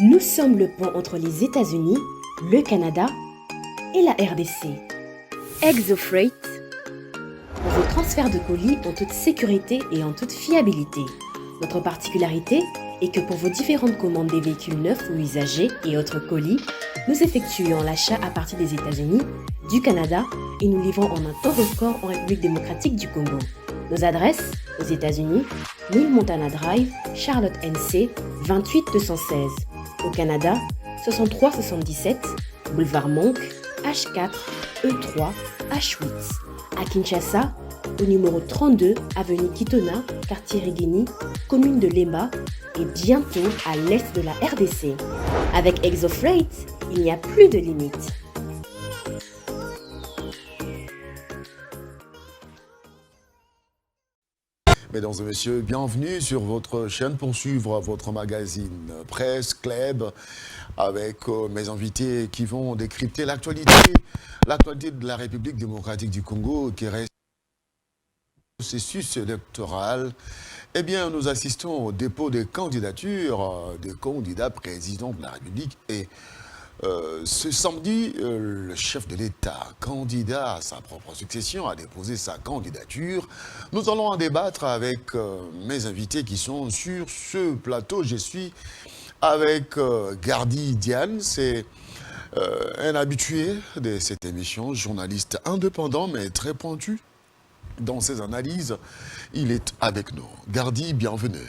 Nous sommes le pont entre les États-Unis, le Canada et la RDC. ExoFreight, pour vos transferts de colis en toute sécurité et en toute fiabilité. Notre particularité est que pour vos différentes commandes des véhicules neufs ou usagés et autres colis, nous effectuons l'achat à partir des États-Unis, du Canada et nous livrons en un temps record en République démocratique du Congo. Nos adresses, aux États-Unis, 1000 Montana Drive, Charlotte NC, 28216. Au Canada, 6377, Boulevard Monk, H4, E3, H8. À Kinshasa, au numéro 32, avenue Kitona, quartier Rigini, commune de Lemba, et bientôt à l'est de la RDC. Avec ExoFreight, il n'y a plus de limites. Mesdames et messieurs, bienvenue sur votre chaîne pour suivre votre magazine Presse Club avec mes invités qui vont décrypter l'actualité de la République démocratique du Congo qui reste processus électoral. Eh bien, nous assistons au dépôt des candidatures des candidats présidents de la République et ce samedi, le chef de l'État, candidat à sa propre succession, a déposé sa candidature. Nous allons en débattre avec mes invités qui sont sur ce plateau. Je suis avec Gardy Diane, c'est un habitué de cette émission, journaliste indépendant mais très pointu dans ses analyses. Il est avec nous. Gardy, bienvenue.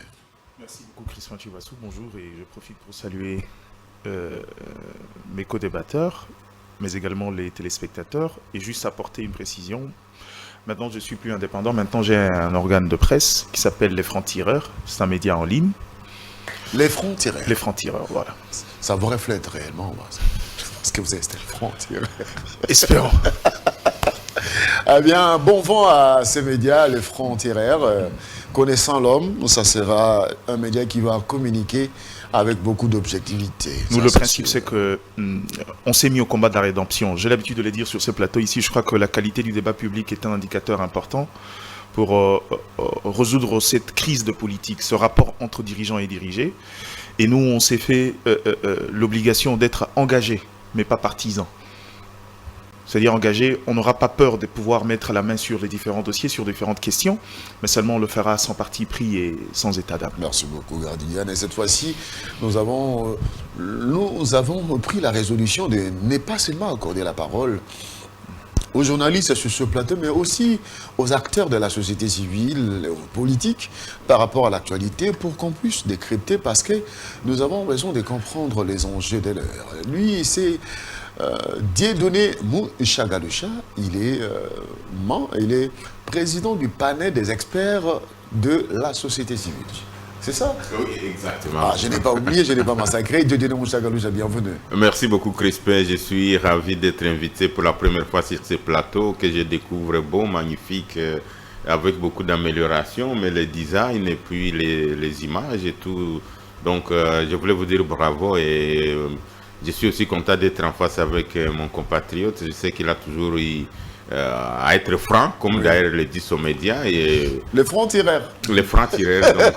Merci beaucoup Christian Chibassou, bonjour, et je profite pour saluer mes co-débatteurs, mais également les téléspectateurs, et juste apporter une précision. Maintenant, je ne suis plus indépendant, maintenant j'ai un organe de presse qui s'appelle Les Francs-Tireurs, c'est un média en ligne. Les Francs-Tireurs. Les Francs-Tireurs, voilà. Ça vous reflète réellement, parce que vous êtes les Francs-Tireurs. Espérons. Eh bien, bon vent à ces médias, les Francs-Tireurs. Connaissant l'homme, ça sera un média qui va communiquer avec beaucoup d'objectivité. Nous, le principe, c'est que on s'est mis au combat de la rédemption. J'ai l'habitude de le dire sur ce plateau ici. Je crois que la qualité du débat public est un indicateur important pour résoudre cette crise de politique, ce rapport entre dirigeants et dirigés. Et nous, on s'est fait l'obligation d'être engagés, mais pas partisans. C'est-à-dire engagé, on n'aura pas peur de pouvoir mettre la main sur les différents dossiers, sur différentes questions, mais seulement on le fera sans parti pris et sans état d'âme. Merci beaucoup, Gardidiane. Et cette fois-ci, nous avons pris la résolution de ne pas seulement accorder la parole aux journalistes sur ce plateau, mais aussi aux acteurs de la société civile, aux politiques, par rapport à l'actualité, pour qu'on puisse décrypter, parce que nous avons besoin de comprendre les enjeux de l'heure. Lui, c'est Dieudonné Mouchagalusha, il est président du panel des experts de la société civile. C'est ça? Oui, exactement. Je n'ai pas oublié, je n'ai pas massacré. Dieudonné Mouchagalusha, bienvenue. Merci beaucoup Crispin, je suis ravi d'être invité pour la première fois sur ce plateau que je découvre beau, magnifique, avec beaucoup d'améliorations, mais le design et puis les images et tout. Donc je voulais vous dire bravo et je suis aussi content d'être en face avec mon compatriote. Je sais qu'il a toujours eu à être franc, comme d'ailleurs le disent aux médias. Et les francs-tireurs. Les francs-tireurs. Donc,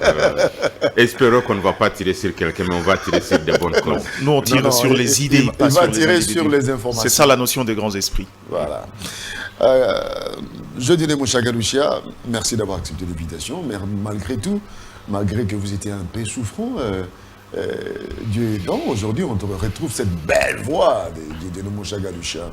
espérons qu'on ne va pas tirer sur quelqu'un, mais on va tirer sur des bonnes causes. Nous, on tire sur les idées. Il va tirer sur les informations. C'est ça la notion des grands esprits. Voilà. Dieudonné Mouchagalusha, merci d'avoir accepté l'invitation. Mais malgré tout, malgré que vous étiez un peu souffrant, Dieu aidant, aujourd'hui on retrouve cette belle voix de Mouchagalusha.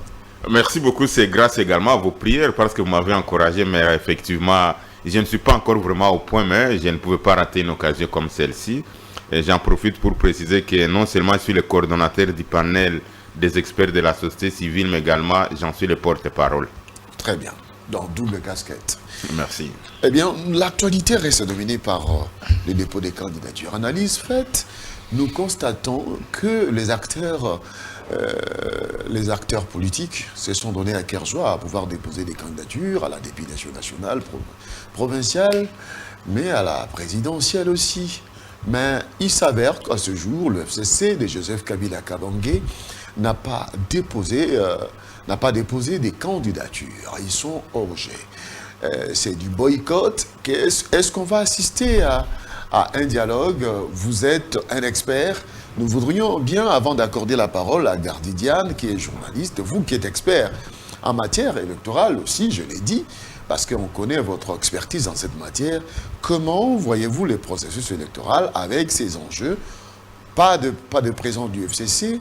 Merci beaucoup, c'est grâce également à vos prières parce que vous m'avez encouragé, mais effectivement, je ne suis pas encore vraiment au point, mais je ne pouvais pas rater une occasion comme celle-ci. Et j'en profite pour préciser que non seulement je suis le coordonnateur du panel des experts de la société civile, mais également j'en suis le porte-parole. Très bien, dans double casquette. Merci. Eh bien, l'actualité reste dominée par le dépôt des candidatures. Analyse faite, nous constatons que les acteurs politiques se sont donnés à cœur joie à pouvoir déposer des candidatures à la députation nationale, provinciale, mais à la présidentielle aussi. Mais il s'avère qu'à ce jour, le FCC de Joseph Kabila Kabange n'a pas déposé des candidatures. Ils sont hors jeu. C'est du boycott. Est-ce qu'on va assister à à un dialogue. Vous êtes un expert. Nous voudrions bien, avant d'accorder la parole à Gardidiane, qui est journaliste, vous qui êtes expert en matière électorale aussi, je l'ai dit, parce qu'on connaît votre expertise dans cette matière, comment voyez-vous les processus électoraux avec ces enjeux? Pas de présence du FCC,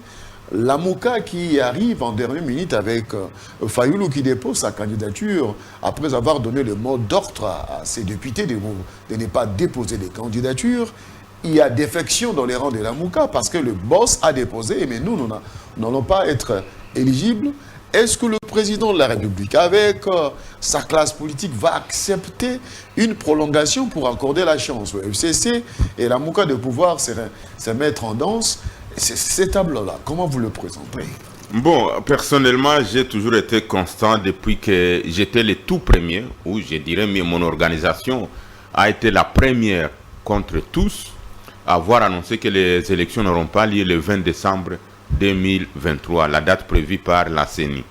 la Mouka qui arrive en dernière minute avec Fayoulou qui dépose sa candidature après avoir donné le mot d'ordre à ses députés de ne pas déposer des candidatures. Il y a défection dans les rangs de la Mouka parce que le boss a déposé, mais nous n'allons pas être éligibles. Est-ce que le président de la République, avec sa classe politique, va accepter une prolongation pour accorder la chance au FCC et la Mouka de pouvoir se mettre en danse? Ces tableaux-là, comment vous le présentez? Bon, personnellement, j'ai toujours été constant depuis que j'étais le tout premier, ou je dirais même mon organisation a été la première contre tous à avoir annoncé que les élections n'auront pas lieu le 20 décembre 2023, la date prévue par la CENI.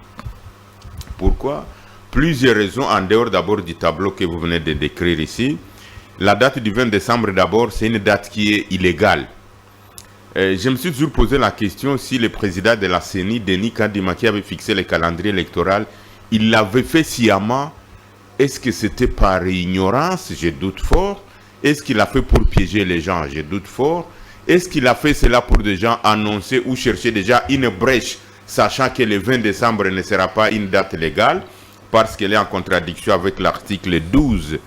Pourquoi? Plusieurs raisons, en dehors d'abord du tableau que vous venez de décrire ici. La date du 20 décembre d'abord, c'est une date qui est illégale. Je me suis toujours posé la question si le président de la CENI, Denis Kadima, qui avait fixé le calendrier électoral, il l'avait fait sciemment. Est-ce que c'était par ignorance? Je doute fort. Est-ce qu'il a fait pour piéger les gens? Je doute fort. Est-ce qu'il a fait cela pour déjà annoncer ou chercher déjà une brèche, sachant que le 20 décembre ne sera pas une date légale, parce qu'elle est en contradiction avec l'article 12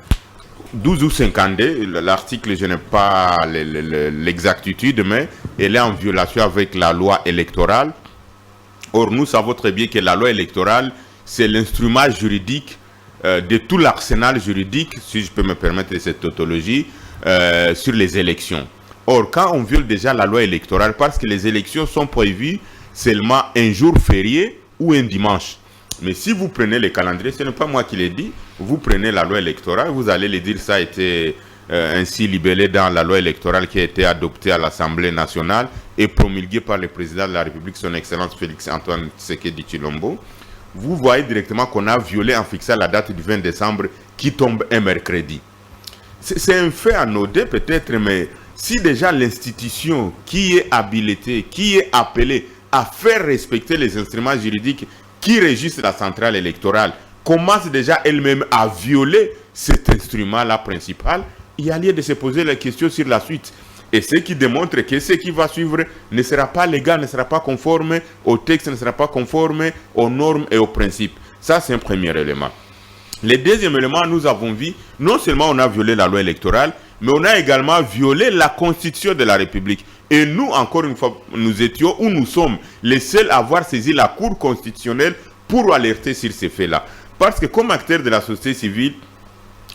ou 52, l'article, je n'ai pas l'exactitude, mais elle est en violation avec la loi électorale. Or, nous savons très bien que la loi électorale, c'est l'instrument juridique de tout l'arsenal juridique, si je peux me permettre cette tautologie, sur les élections. Or, quand on viole déjà la loi électorale, parce que les élections sont prévues seulement un jour férié ou un dimanche. Mais si vous prenez le calendrier, ce n'est pas moi qui l'ai dit, vous prenez la loi électorale, vous allez le dire, ça a été ainsi libellé dans la loi électorale qui a été adoptée à l'Assemblée nationale et promulguée par le président de la République, son Excellence Félix-Antoine Tshisekedi Tshilombo. Vous voyez directement qu'on a violé en fixant la date du 20 décembre qui tombe un mercredi. C'est un fait anodin peut-être, mais si déjà l'institution qui est habilitée, qui est appelée à faire respecter les instruments juridiques qui régissent la centrale électorale, commence déjà elle-même à violer cet instrument-là principal, il y a lieu de se poser la question sur la suite. Et ce qui démontre que ce qui va suivre ne sera pas légal, ne sera pas conforme au texte, ne sera pas conforme aux normes et aux principes. Ça, c'est un premier élément. Le deuxième élément, nous avons vu, non seulement on a violé la loi électorale, mais on a également violé la Constitution de la République. Et nous, encore une fois, nous étions ou nous sommes les seuls à avoir saisi la Cour constitutionnelle pour alerter sur ces faits-là. Parce que comme acteurs de la société civile,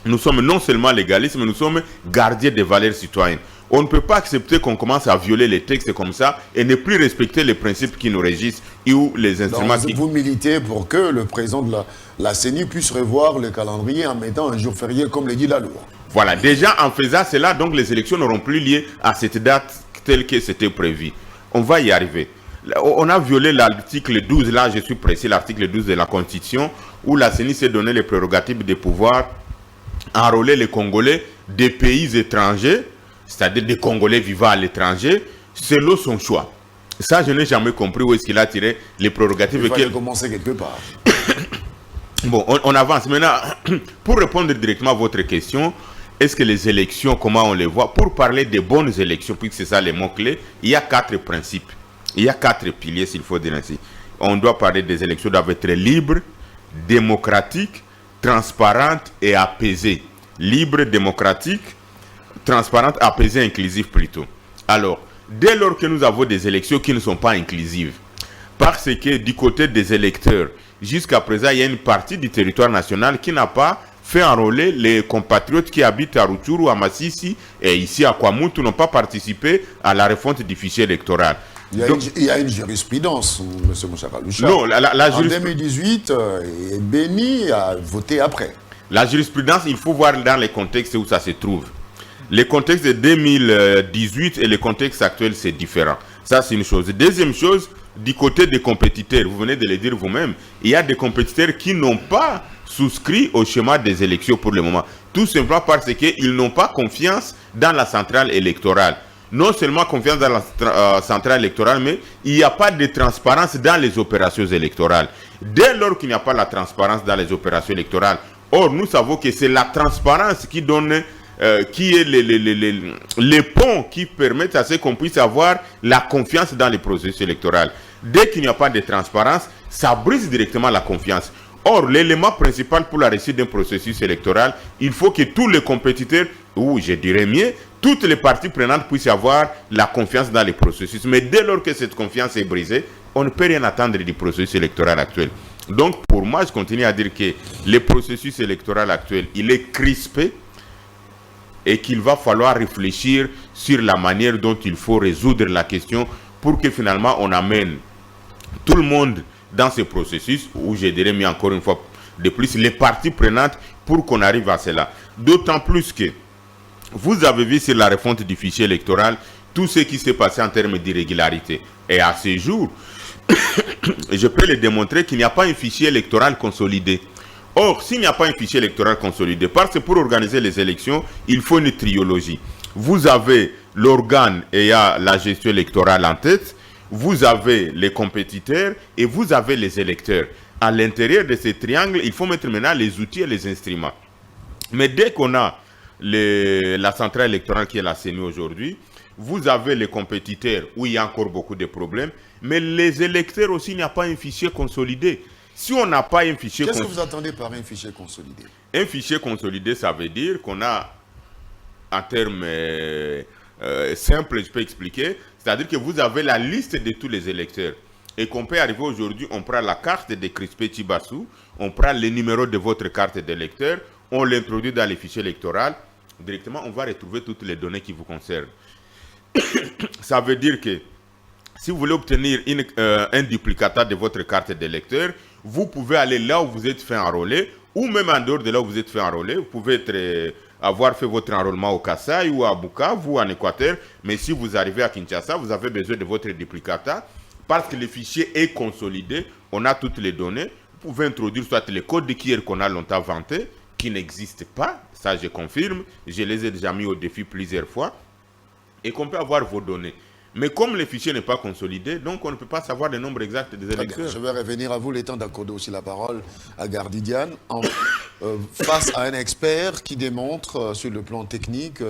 nous sommes non seulement légalistes, mais nous sommes gardiens des valeurs citoyennes. On ne peut pas accepter qu'on commence à violer les textes comme ça et ne plus respecter les principes qui nous régissent ou les instruments qui... Vous militez pour que le président de la CENI puisse revoir le calendrier en mettant un jour férié comme le dit la loi. Voilà, déjà en faisant cela, donc les élections n'auront plus lieu à cette date telle que c'était prévu. On va y arriver. On a violé l'article 12, là je suis précis, l'article 12 de la Constitution, où la CENI s'est donné les prérogatives de pouvoir enrôler les Congolais des pays étrangers, c'est-à-dire des Congolais vivant à l'étranger, selon son choix. Ça, je n'ai jamais compris où est-ce qu'il a tiré les prérogatives. Il fallait commencer quelque part. Bon, on avance. Maintenant, pour répondre directement à votre question, est-ce que les élections, comment on les voit? Pour parler des bonnes élections, puisque c'est ça les mots-clés, il y a 4 principes. Il y a 4 piliers, s'il faut dire ainsi. On doit parler des élections doivent être libres, démocratiques, transparentes et apaisées. Libres, démocratiques, transparentes, apaisées, inclusives plutôt. Alors, dès lors que nous avons des élections qui ne sont pas inclusives, parce que du côté des électeurs, jusqu'à présent, il y a une partie du territoire national qui n'a pas fait enrôler les compatriotes qui habitent à Rutshuru, à Massissi et ici à Kwamutu, n'ont pas participé à la refonte du fichier électoral. Il y a une jurisprudence, M. Mouchakaloucha. Non, en 2018, Béni a voté après. La jurisprudence, il faut voir dans les contextes où ça se trouve. Le contexte de 2018 et le contexte actuel, c'est différent. Ça, c'est une chose. Deuxième chose, du côté des compétiteurs, vous venez de le dire vous-même, il y a des compétiteurs qui n'ont pas souscrit au schéma des élections pour le moment. Tout simplement parce qu'ils n'ont pas confiance dans la centrale électorale. Non seulement confiance dans la centrale électorale, mais il n'y a pas de transparence dans les opérations électorales. Dès lors qu'il n'y a pas la transparence dans les opérations électorales, or nous savons que c'est la transparence qui donne, qui est les ponts qui permettent à ce qu'on puisse avoir la confiance dans les processus électoraux. Dès qu'il n'y a pas de transparence, ça brise directement la confiance. Or, l'élément principal pour la réussite d'un processus électoral, il faut que tous les compétiteurs, ou je dirais mieux, toutes les parties prenantes puissent avoir la confiance dans les processus. Mais dès lors que cette confiance est brisée, on ne peut rien attendre du processus électoral actuel. Donc, pour moi, je continue à dire que le processus électoral actuel, il est crispé et qu'il va falloir réfléchir sur la manière dont il faut résoudre la question pour que finalement on amène tout le monde dans ce processus, où je dirais mais encore une fois de plus les parties prenantes pour qu'on arrive à cela. D'autant plus que vous avez vu sur la refonte du fichier électoral tout ce qui s'est passé en termes d'irrégularité. Et à ce jour, je peux le démontrer qu'il n'y a pas un fichier électoral consolidé. Or, s'il n'y a pas un fichier électoral consolidé, parce que pour organiser les élections, il faut une triologie. Vous avez l'organe ayant la gestion électorale en tête, vous avez les compétiteurs et vous avez les électeurs. À l'intérieur de ces triangles, il faut mettre maintenant les outils et les instruments. Mais dès qu'on a la centrale électorale qui est la CENI aujourd'hui, vous avez les compétiteurs où il y a encore beaucoup de problèmes, mais les électeurs aussi, il n'y a pas un fichier consolidé. Si on n'a pas un fichier consolidé... Qu'est-ce que vous attendez par un fichier consolidé? Un fichier consolidé, ça veut dire qu'on a, en termes simples, je peux expliquer, c'est-à-dire que vous avez la liste de tous les électeurs. Et qu'on peut arriver aujourd'hui, on prend la carte de Crispé Chibassou, on prend le numéro de votre carte d'électeur, on l'introduit dans les fichiers électoraux, directement on va retrouver toutes les données qui vous concernent. Ça veut dire que si vous voulez obtenir un duplicata de votre carte d'électeur, vous pouvez aller là où vous êtes fait enrôler, ou même en dehors de là où vous êtes fait enrôler. Vous pouvez avoir fait votre enrôlement au Kasaï ou à Bukavu ou en Équateur, mais si vous arrivez à Kinshasa, vous avez besoin de votre duplicata parce que le fichier est consolidé, on a toutes les données. Vous pouvez introduire soit les codes de QR qu'on a longtemps vantés, qui n'existent pas, ça je confirme, je les ai déjà mis au défi plusieurs fois, et qu'on peut avoir vos données. Mais comme le fichier n'est pas consolidé, donc on ne peut pas savoir le nombre exact des électeurs. Je vais revenir à vous, le temps d'accorder aussi la parole à Gardidiane. Face à un expert qui démontre sur le plan technique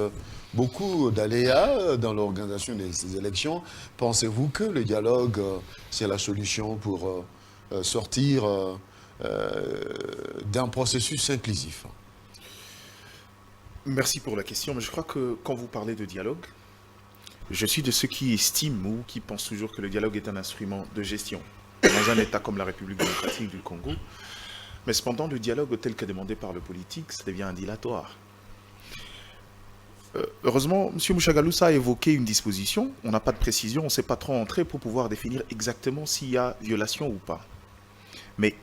beaucoup d'aléas dans l'organisation de ces élections, pensez-vous que le dialogue, c'est la solution pour sortir d'un processus inclusif? Merci pour la question, mais je crois que quand vous parlez de dialogue, je suis de ceux qui estiment ou qui pensent toujours que le dialogue est un instrument de gestion dans un État comme la République démocratique du Congo. Mais cependant, le dialogue tel que demandé par le politique, ça devient un dilatoire. Heureusement, M. Mouchagaloussa a évoqué une disposition. On n'a pas de précision, on ne sait pas trop entrer pour pouvoir définir exactement s'il y a violation ou pas. Mais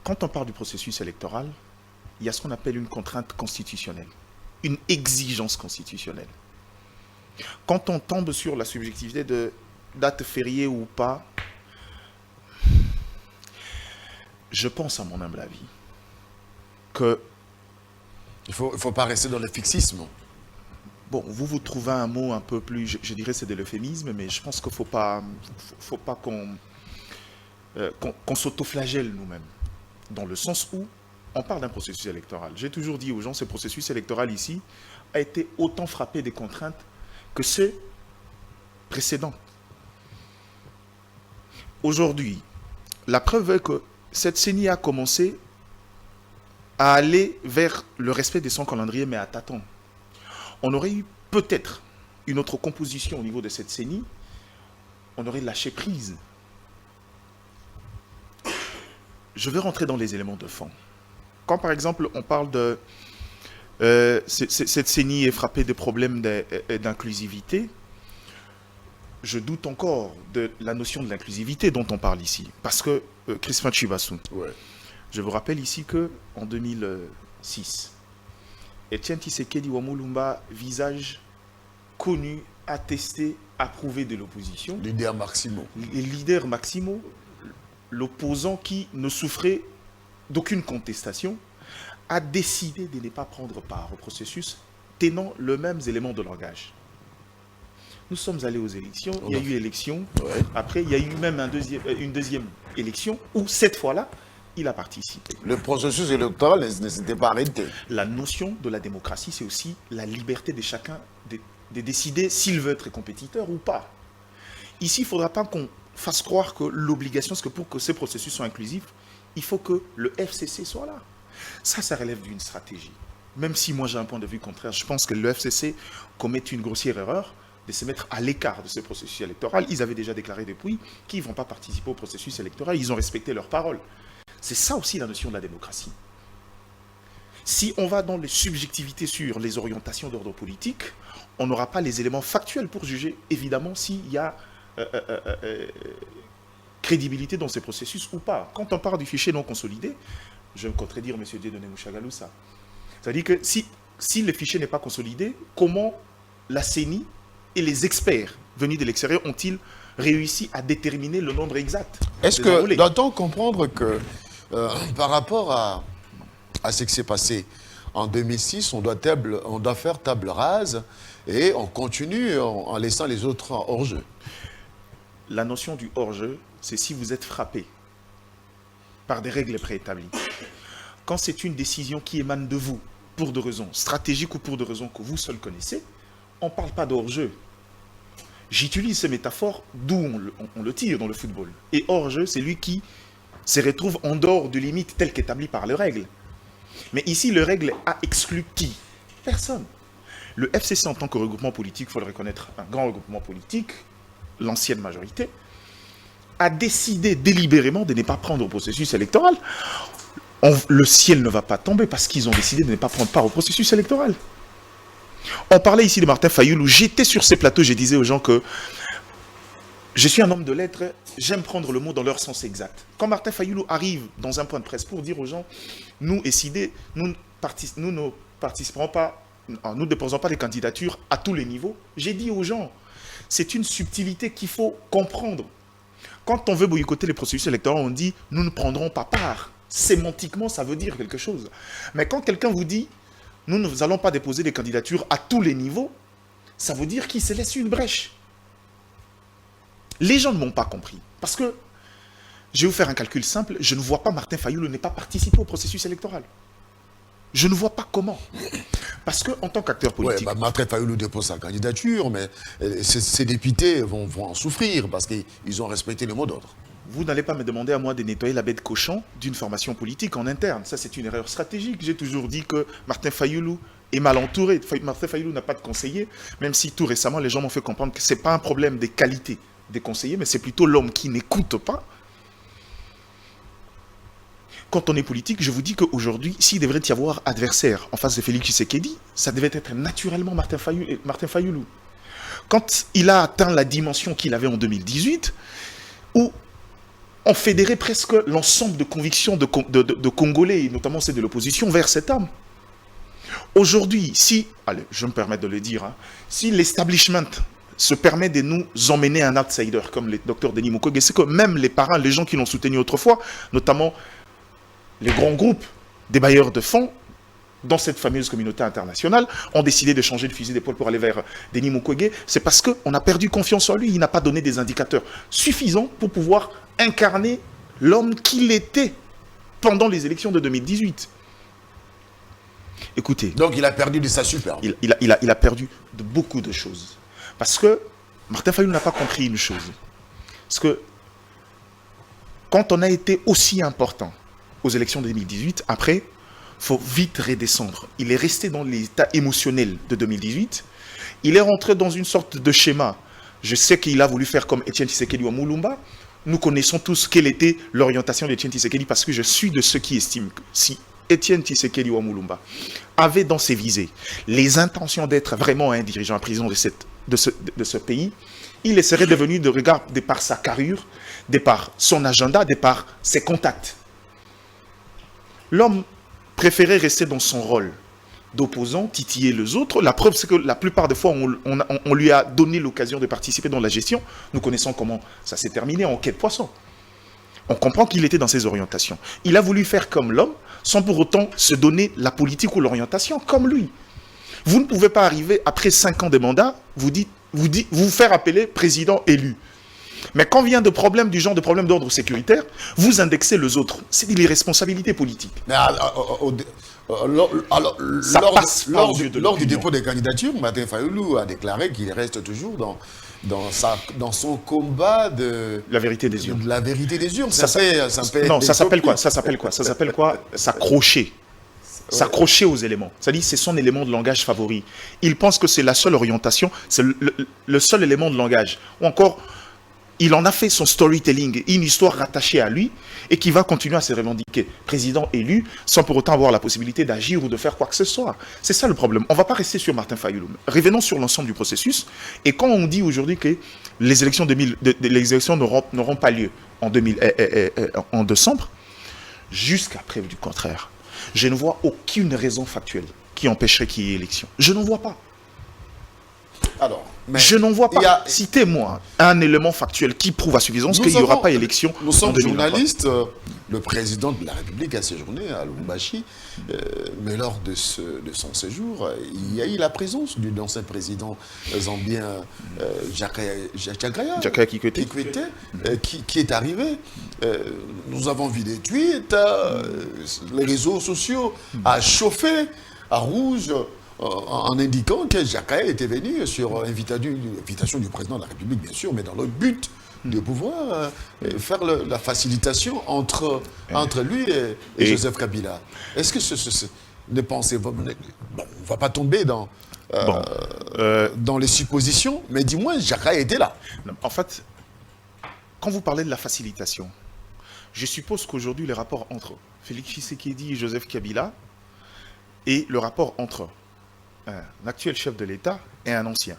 quand on parle du processus électoral, il y a ce qu'on appelle une contrainte constitutionnelle, une exigence constitutionnelle. Quand on tombe sur la subjectivité de date fériée ou pas, je pense à mon humble avis que... Il faut pas rester dans le fixisme. Bon, vous trouvez un mot un peu plus, je dirais c'est de l'euphémisme, mais je pense qu'il ne faut pas qu'on s'autoflagelle nous-mêmes, dans le sens où on parle d'un processus électoral. J'ai toujours dit aux gens, ce processus électoral ici a été autant frappé des contraintes que ceux précédents. Aujourd'hui, la preuve est que cette CENI a commencé à aller vers le respect de son calendrier, mais à tâtons. On aurait eu peut-être une autre composition au niveau de cette CENI, on aurait lâché prise. Je vais rentrer dans les éléments de fond. Quand par exemple on parle de cette CENI est frappée de problèmes d'inclusivité, je doute encore de la notion de l'inclusivité dont on parle ici. Parce que Crispin Chibassou, ouais. Je vous rappelle ici qu'en 2006, Etienne Tshisekedi Wamulumba, visage connu, attesté, approuvé de l'opposition. Leader Maximo. Les leaders Maximo, l'opposant qui ne souffrait d'aucune contestation, a décidé de ne pas prendre part au processus tenant le même élément de langage. Nous sommes allés aux élections, il y a eu élection, après il y a eu même une deuxième élection où cette fois-là, il a participé. Le processus électoral ne s'était pas arrêté. La notion de la démocratie, c'est aussi la liberté de chacun de décider s'il veut être compétiteur ou pas. Ici, il ne faudra pas qu'on fasse croire que l'obligation, c'est que pour que ces processus soient inclusifs, il faut que le FCC soit là. Ça relève d'une stratégie. Même si moi j'ai un point de vue contraire, je pense que le FCC commet une grossière erreur de se mettre à l'écart de ce processus électoral. Ils avaient déjà déclaré depuis qu'ils ne vont pas participer au processus électoral, ils ont respecté leurs paroles. C'est ça aussi la notion de la démocratie. Si on va dans les subjectivités sur les orientations d'ordre politique, on n'aura pas les éléments factuels pour juger, évidemment, s'il y a crédibilité dans ces processus ou pas. Quand on parle du fichier non consolidé, je vais me contredire M. Dieudonné Mouchagaloussa. C'est-à-dire que si le fichier n'est pas consolidé, comment la CENI et les experts venus de l'extérieur ont-ils réussi à déterminer le nombre exact? Est-ce que, doit-on comprendre que par rapport à ce qui s'est passé en 2006, on doit faire table rase et on continue en laissant les autres hors-jeu? La notion du hors-jeu, c'est si vous êtes frappé par des règles préétablies. Quand c'est une décision qui émane de vous, pour des raisons stratégiques ou pour des raisons que vous seul connaissez, on ne parle pas de hors-jeu. J'utilise ces métaphores d'où on le tire dans le football. Et hors-jeu, c'est lui qui se retrouve en dehors de limites telles qu'établies par les règles. Mais ici, le règle a exclu qui? Personne. Le FCC en tant que regroupement politique, il faut le reconnaître, un grand regroupement politique, l'ancienne majorité, a décidé délibérément de ne pas prendre au processus électoral. Le ciel ne va pas tomber parce qu'ils ont décidé de ne pas prendre part au processus électoral. On parlait ici de Martin Fayoulou. J'étais sur ces plateaux, je disais aux gens que je suis un homme de lettres, j'aime prendre le mot dans leur sens exact. Quand Martin Fayoulou arrive dans un point de presse pour dire aux gens, nous, SID, nous ne participerons pas, nous ne déposons pas des candidatures à tous les niveaux, j'ai dit aux gens, c'est une subtilité qu'il faut comprendre. Quand on veut boycotter les processus électoraux, on dit, nous ne prendrons pas part. Sémantiquement, ça veut dire quelque chose. Mais quand quelqu'un vous dit, nous ne allons pas déposer des candidatures à tous les niveaux, ça veut dire qu'il se laisse une brèche. Les gens ne m'ont pas compris. Parce que, je vais vous faire un calcul simple, je ne vois pas Martin Fayoulou ne pas participer au processus électoral. Je ne vois pas comment. Parce qu'en tant qu'acteur politique... Ouais, Martin Fayoulou dépose sa candidature, mais ses députés vont en souffrir parce qu'ils ont respecté le mot d'ordre. Vous n'allez pas me demander à moi de nettoyer la baie de cochon d'une formation politique en interne. Ça, c'est une erreur stratégique. J'ai toujours dit que Martin Fayoulou est mal entouré. Martin Fayoulou n'a pas de conseiller, même si tout récemment, les gens m'ont fait comprendre que ce n'est pas un problème des qualités des conseillers, mais c'est plutôt l'homme qui n'écoute pas. Quand on est politique, je vous dis qu'aujourd'hui, s'il devrait y avoir adversaire en face de Félix Tshisekedi, ça devait être naturellement Martin Fayoulou. Quand il a atteint la dimension qu'il avait en 2018, où on fédérait presque l'ensemble de convictions de Congolais, et notamment celles de l'opposition, vers cet homme. Aujourd'hui, si, allez, je me permets de le dire, si l'establishment se permet de nous emmener un outsider comme le docteur Denis Mukwege, c'est que même les parents, les gens qui l'ont soutenu autrefois, notamment les grands groupes des bailleurs de fonds, dans cette fameuse communauté internationale, ont décidé de changer de fusil d'épaule pour aller vers Denis Mukwege, c'est parce qu'on a perdu confiance en lui. Il n'a pas donné des indicateurs suffisants pour pouvoir incarner l'homme qu'il était pendant les élections de 2018. Écoutez. Donc il a perdu de sa superbe. Il a perdu de beaucoup de choses. Parce que Martin Fayoulou n'a pas compris une chose. Parce que quand on a été aussi important aux élections de 2018, après, il faut vite redescendre. Il est resté dans l'état émotionnel de 2018. Il est rentré dans une sorte de schéma. Je sais qu'il a voulu faire comme Etienne Tshisekedi ou Moulumba. Nous connaissons tous quelle était l'orientation d'Etienne Tshisekedi parce que je suis de ceux qui estiment que si Etienne Tshisekedi ou Moulumba avait dans ses visées les intentions d'être vraiment un dirigeant, un président de ce pays, il serait devenu de regard de par sa carrure, de par son agenda, de par ses contacts. L'homme préférait rester dans son rôle d'opposant, titiller les autres. La preuve, c'est que la plupart des fois, on lui a donné l'occasion de participer dans la gestion. Nous connaissons comment ça s'est terminé en quai de poisson. On comprend qu'il était dans ses orientations. Il a voulu faire comme l'homme, sans pour autant se donner la politique ou l'orientation comme lui. Vous ne pouvez pas arriver, après 5 ans de mandat, vous faire appeler président élu. Mais quand vient de problèmes du genre de problèmes d'ordre sécuritaire, vous indexez les autres. C'est de l'irresponsabilité politique. Mais lors du dépôt des candidatures, Martin Fayoulou a déclaré qu'il reste toujours dans son combat de la vérité des urnes. De la vérité des urnes. Ça s'appelle quoi? Ça s'appelle quoi? S'accrocher. S'accrocher aux éléments. C'est-à-dire c'est son élément de langage favori. Il pense que c'est la seule orientation, c'est le seul élément de langage. Ou encore, il en a fait son storytelling, une histoire rattachée à lui et qui va continuer à se revendiquer. Président élu, sans pour autant avoir la possibilité d'agir ou de faire quoi que ce soit. C'est ça le problème. On ne va pas rester sur Martin Fayoulou. Revenons sur l'ensemble du processus. Et quand on dit aujourd'hui que les élections, n'auront pas lieu en décembre, jusqu'à preuve du contraire, je ne vois aucune raison factuelle qui empêcherait qu'il y ait élection. Je n'en vois pas. Alors, je n'en vois pas. Citez-moi un élément factuel qui prouve à suffisance qu'il n'y aura pas élection. Nous sommes journalistes. Le président de la République a séjourné à Lubumbashi. Mais lors de son séjour, il y a eu la présence de l'ancien président zambien Jakaya Kikwete, qui est arrivé. Nous avons vu des tweets, les réseaux sociaux a chauffé à rouge, en indiquant que Jakaya était venu sur invitation du président de la République, bien sûr, mais dans le but de pouvoir faire la facilitation entre lui et Joseph Kabila. Est-ce que ne pensez-vous... Bon, on ne va pas tomber dans les suppositions, mais du moins, Jakaya était là. En fait, quand vous parlez de la facilitation, je suppose qu'aujourd'hui, les rapports entre Félix Tshisekedi et Joseph Kabila et le rapport entre un actuel chef de l'État et un ancien.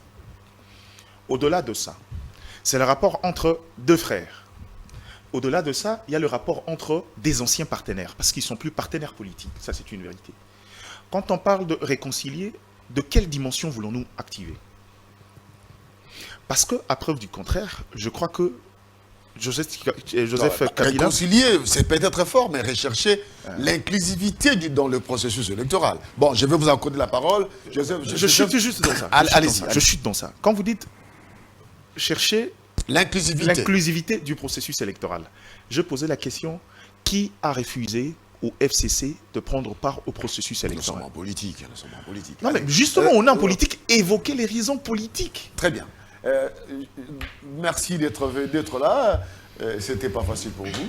Au-delà de ça, c'est le rapport entre deux frères. Au-delà de ça, il y a le rapport entre des anciens partenaires, parce qu'ils ne sont plus partenaires politiques. Ça, c'est une vérité. Quand on parle de réconcilier, de quelle dimension voulons-nous activer? Parce qu'à preuve du contraire, je crois que Joseph Kabila... Réconcilier, c'est peut-être fort, mais rechercher l'inclusivité dans le processus électoral. Bon, je vais vous accorder la parole. Je chute juste dans ça. Allez-y. Je chute dans ça. Quand vous dites chercher l'inclusivité du processus électoral, je posais la question, qui a refusé au FCC de prendre part au processus électoral? Nous sommes en politique. Non, mais justement, on est en politique, évoquer les raisons politiques. Très bien. Merci d'être là. C'était pas facile pour vous.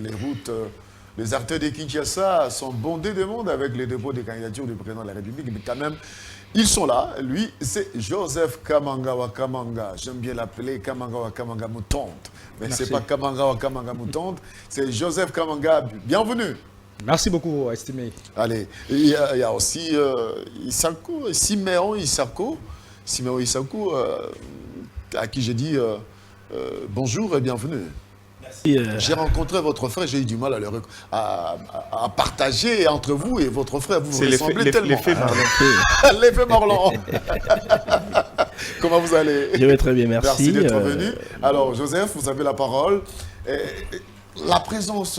Les routes, les artères de Kinshasa sont bondées de monde avec les dépôts des candidatures du président de la République. Mais quand même, ils sont là. Lui, c'est Joseph Kamanga Wakamanga. J'aime bien l'appeler Kamanga Wakamanga Moutante. Mais c'est pas Kamanga Wakamanga Moutante, c'est Joseph Kamanga. Bienvenue. Merci beaucoup, estimé. Allez, il y a aussi Siméon Isako, à qui j'ai dit bonjour et bienvenue. Merci. J'ai rencontré votre frère, j'ai eu du mal à partager entre vous et votre frère. Vous vous ressemblez tellement. L'effet Marlon. L'effet Marlon. Comment vous allez? Je vais très bien, merci. Merci d'être venu. Alors, Joseph, vous avez la parole. La présence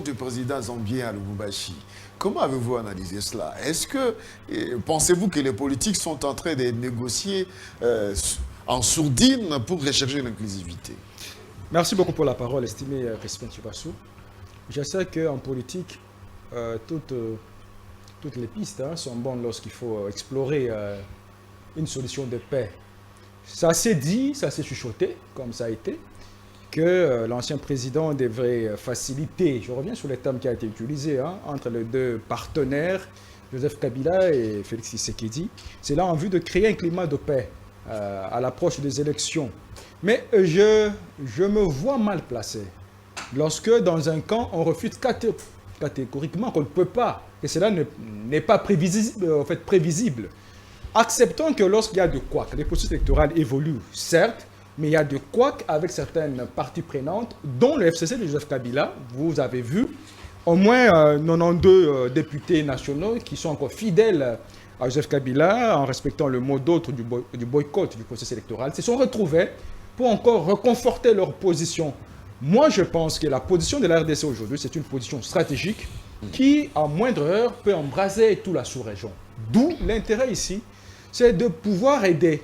du président zambien à Lubumbashi, comment avez-vous analysé cela? Est-ce que, pensez-vous que les politiques sont en train de négocier en sourdine pour rechercher l'inclusivité? Merci beaucoup pour la parole, estimé Crispin Chibassou. Je sais qu'en politique, toutes les pistes sont bonnes lorsqu'il faut explorer une solution de paix. Ça s'est dit, ça s'est chuchoté, comme ça a été, que l'ancien président devrait faciliter, je reviens sur les termes qui ont été utilisés, entre les deux partenaires, Joseph Kabila et Félix Tshisekedi. C'est là en vue de créer un climat de paix à l'approche des élections. Mais je me vois mal placé lorsque dans un camp, on refuse catégoriquement qu'on ne peut pas, et cela n'est pas prévisible. Acceptons que lorsqu'il y a de couac, les processus électoraux évoluent, certes, mais il y a de couac avec certaines parties prenantes, dont le FCC de Joseph Kabila. Vous avez vu au moins 92 députés nationaux qui sont encore fidèles à Joseph Kabila en respectant le mot d'ordre du boycott du processus électoral, se sont retrouvés pour encore reconforter leur position Moi, je pense que la position de la RDC aujourd'hui, c'est une position stratégique qui, à moindre heure, peut embraser toute la sous-région. D'où l'intérêt ici, c'est de pouvoir aider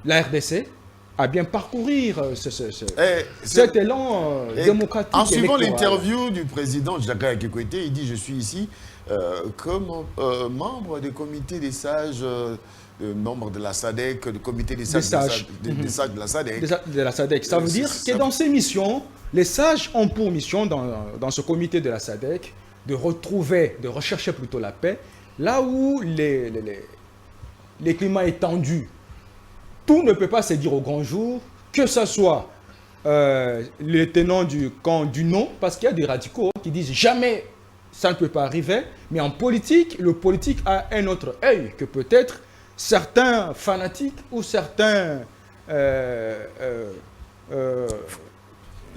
la RDC à bien parcourir cet élan démocratique. En suivant électoral. l'interview du président Jacques Kikwete, il dit « Je suis ici comme membre du comité des sages, membre de la SADC, du comité des sages des sages de la SADC. » De la SADC. Ça veut dire que dans ces missions, les sages ont pour mission, dans ce comité de la SADC, de rechercher plutôt la paix, là où les climats est tendu. Tout ne peut pas se dire au grand jour, que ce soit les tenants du camp du non, parce qu'il y a des radicaux qui disent jamais ça ne peut pas arriver, mais en politique, le politique a un autre œil que peut-être certains fanatiques ou certains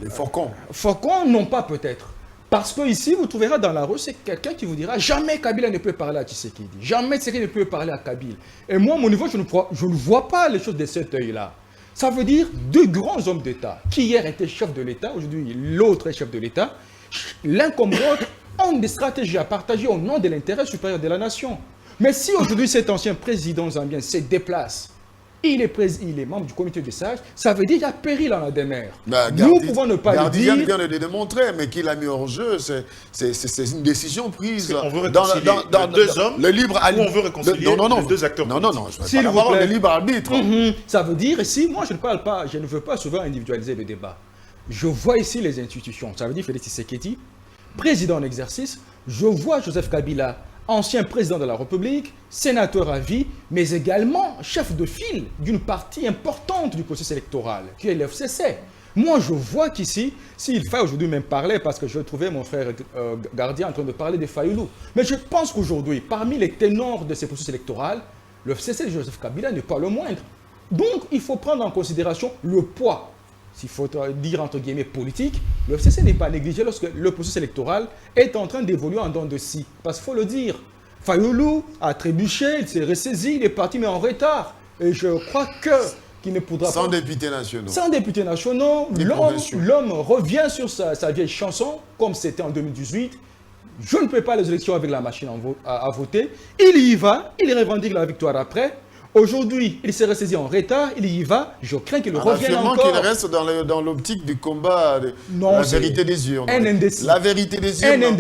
Les faucons. Faucons n'ont pas peut-être. Parce que ici, vous trouverez dans la rue, c'est quelqu'un qui vous dira jamais Kabila ne peut parler à Tshisekedi. Jamais Tshisekedi ne peut parler à Kabila. Et moi, à mon niveau, je ne vois pas les choses de cet œil-là. Ça veut dire deux grands hommes d'État, qui hier étaient chefs de l'État, aujourd'hui l'autre est chef de l'État, l'un comme l'autre ont des stratégies à partager au nom de l'intérêt supérieur de la nation. Mais si aujourd'hui cet ancien président zambien se déplace, il est membre du comité des sages, ça veut dire qu'il y a péril en la demeure. Nous pouvons ne pas le dire. Gardien vient de le démontrer, mais qu'il a mis hors jeu, c'est une décision prise. On veut réconcilier dans deux hommes, le libre ou on veut réconcilier les deux acteurs politiques. S'il vous plaît, le libre arbitre. Ça veut dire, ici, moi je ne parle pas, je ne veux pas souvent individualiser le débat. Je vois ici les institutions. Ça veut dire Félix Tshisekedi, président en exercice. Je vois Joseph Kabila, ancien président de la République, sénateur à vie, mais également chef de file d'une partie importante du processus électoral, qui est l'FCC. Moi, je vois qu'ici, s'il faut aujourd'hui même parler, parce que je trouvais mon frère Gardien en train de parler de Fayoulou, mais je pense qu'aujourd'hui, parmi les ténors de ces processus électoraux, le FCC de Joseph Kabila n'est pas le moindre. Donc, il faut prendre en considération le poids, s'il faut dire entre guillemets politique, le FCC n'est pas négligé lorsque le processus électoral est en train d'évoluer en dents de scie. Parce qu'il faut le dire, Fayoulou a trébuché, il s'est ressaisi, il est parti mais en retard. Et je crois qu'il ne pourra pas... Sans députés nationaux. Sans députés nationaux, l'homme revient sur sa vieille chanson, comme c'était en 2018. Je ne peux pas les élections avec la machine à voter. Il y va, il revendique la victoire après. Aujourd'hui, il s'est ressaisi en retard, il y va, je crains qu'il revienne encore. Qu'il reste dans l'optique du combat de la vérité des urnes. La vérité des urnes.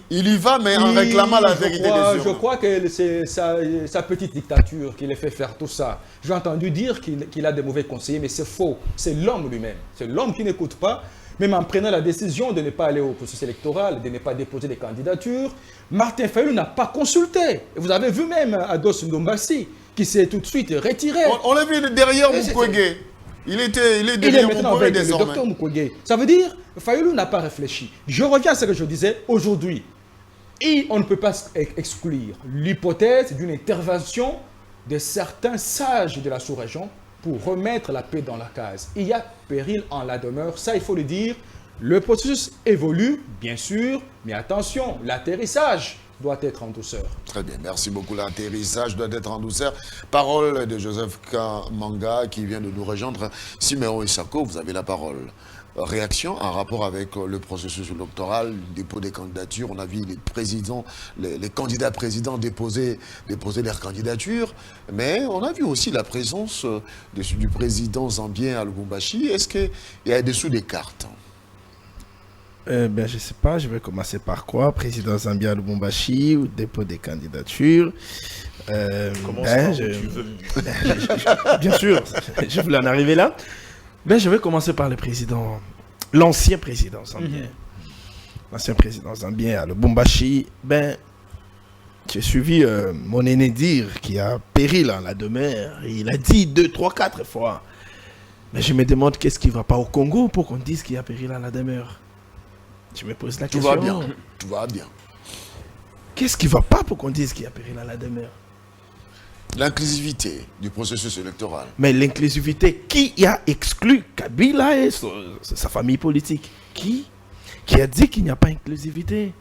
Il y va, mais en réclamant la vérité des urnes. Je crois que c'est sa petite dictature qui les fait faire tout ça. J'ai entendu dire qu'il a des mauvais conseillers, mais c'est faux. C'est l'homme lui-même. C'est l'homme qui n'écoute pas. Même en prenant la décision de ne pas aller au processus électoral, de ne pas déposer des candidatures, Martin Fayoulou n'a pas consulté. Et vous avez vu même Ados Ndombassi, qui s'est tout de suite retiré. On l'a vu derrière Mukwege. Il est derrière Mukwege désormais. Le docteur Mukwege. Ça veut dire, Fayoulou n'a pas réfléchi. Je reviens à ce que je disais aujourd'hui. Et on ne peut pas exclure l'hypothèse d'une intervention de certains sages de la sous-région pour remettre la paix dans la case. Il y a péril en la demeure, ça il faut le dire. Le processus évolue, bien sûr, mais attention, l'atterrissage doit être en douceur. Très bien, merci beaucoup. L'atterrissage doit être en douceur. Parole de Joseph Kamanga qui vient de nous rejoindre. Siméon Isako, vous avez la parole. Réaction en rapport avec le processus électoral, le dépôt des candidatures. On a vu les candidats présidents déposer leurs candidatures, mais on a vu aussi la présence du président zambien à Lubumbashi. Est-ce qu'il y a dessous des cartes? Je ne sais pas, je vais commencer par quoi? Président zambien à Lubumbashi ou dépôt des candidatures? Commence par où tu veux. Bien sûr, je voulais en arriver là. Je vais commencer par l'ancien président zambien. L'ancien président zambien à Lubumbashi. J'ai suivi mon aîné dire qu'il y a péril en la demeure. Il a dit 2, 3, 4 fois. Mais je me demande qu'est-ce qui ne va pas au Congo pour qu'on dise qu'il y a péril en la demeure. Je me pose la question. Tout va bien. Qu'est-ce qui ne va pas pour qu'on dise qu'il y a péril en la demeure? L'inclusivité du processus électoral. Mais l'inclusivité, qui a exclu Kabila et sa famille politique? Qui a dit qu'il n'y a pas d'inclusivité?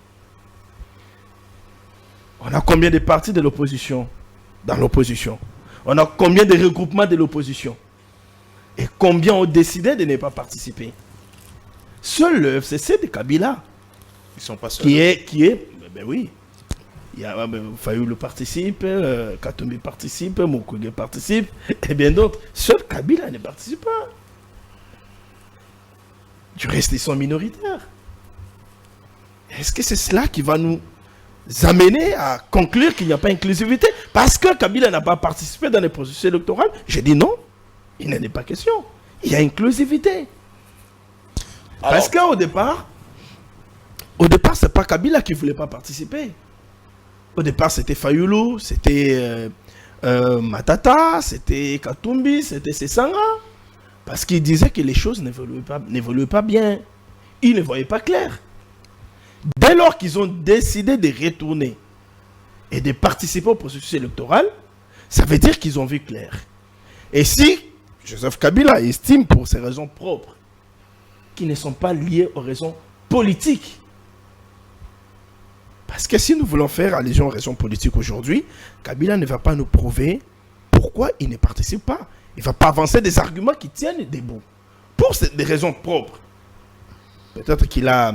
On a combien de partis de l'opposition dans l'opposition? On a combien de regroupements de l'opposition? Et combien ont décidé de ne pas participer? Seul le FCC de Kabila, Ils sont pas seuls. qui est, ben oui, il y a Fayoulou participe, Katumbi participe, Mukwege participe, et bien d'autres. Seul Kabila ne participe pas. Du reste, ils sont minoritaires. Est-ce que c'est cela qui va nous amener à conclure qu'il n'y a pas inclusivité? Parce que Kabila n'a pas participé dans les processus électoraux? J'ai dit non, il n'en est pas question. Il y a inclusivité. Parce qu'au départ, c'est pas Kabila qui ne voulait pas participer. Au départ, c'était Fayoulou, c'était Matata, c'était Katumbi, c'était Sessanga. Parce qu'ils disaient que les choses n'évoluaient pas bien. Ils ne voyaient pas clair. Dès lors qu'ils ont décidé de retourner et de participer au processus électoral, ça veut dire qu'ils ont vu clair. Et si Joseph Kabila estime pour ses raisons propres, qui ne sont pas liées aux raisons politiques, parce que si nous voulons faire allusion aux raisons politiques aujourd'hui, Kabila ne va pas nous prouver pourquoi il ne participe pas. Il ne va pas avancer des arguments qui tiennent debout. Pour des raisons propres. Peut-être qu'il a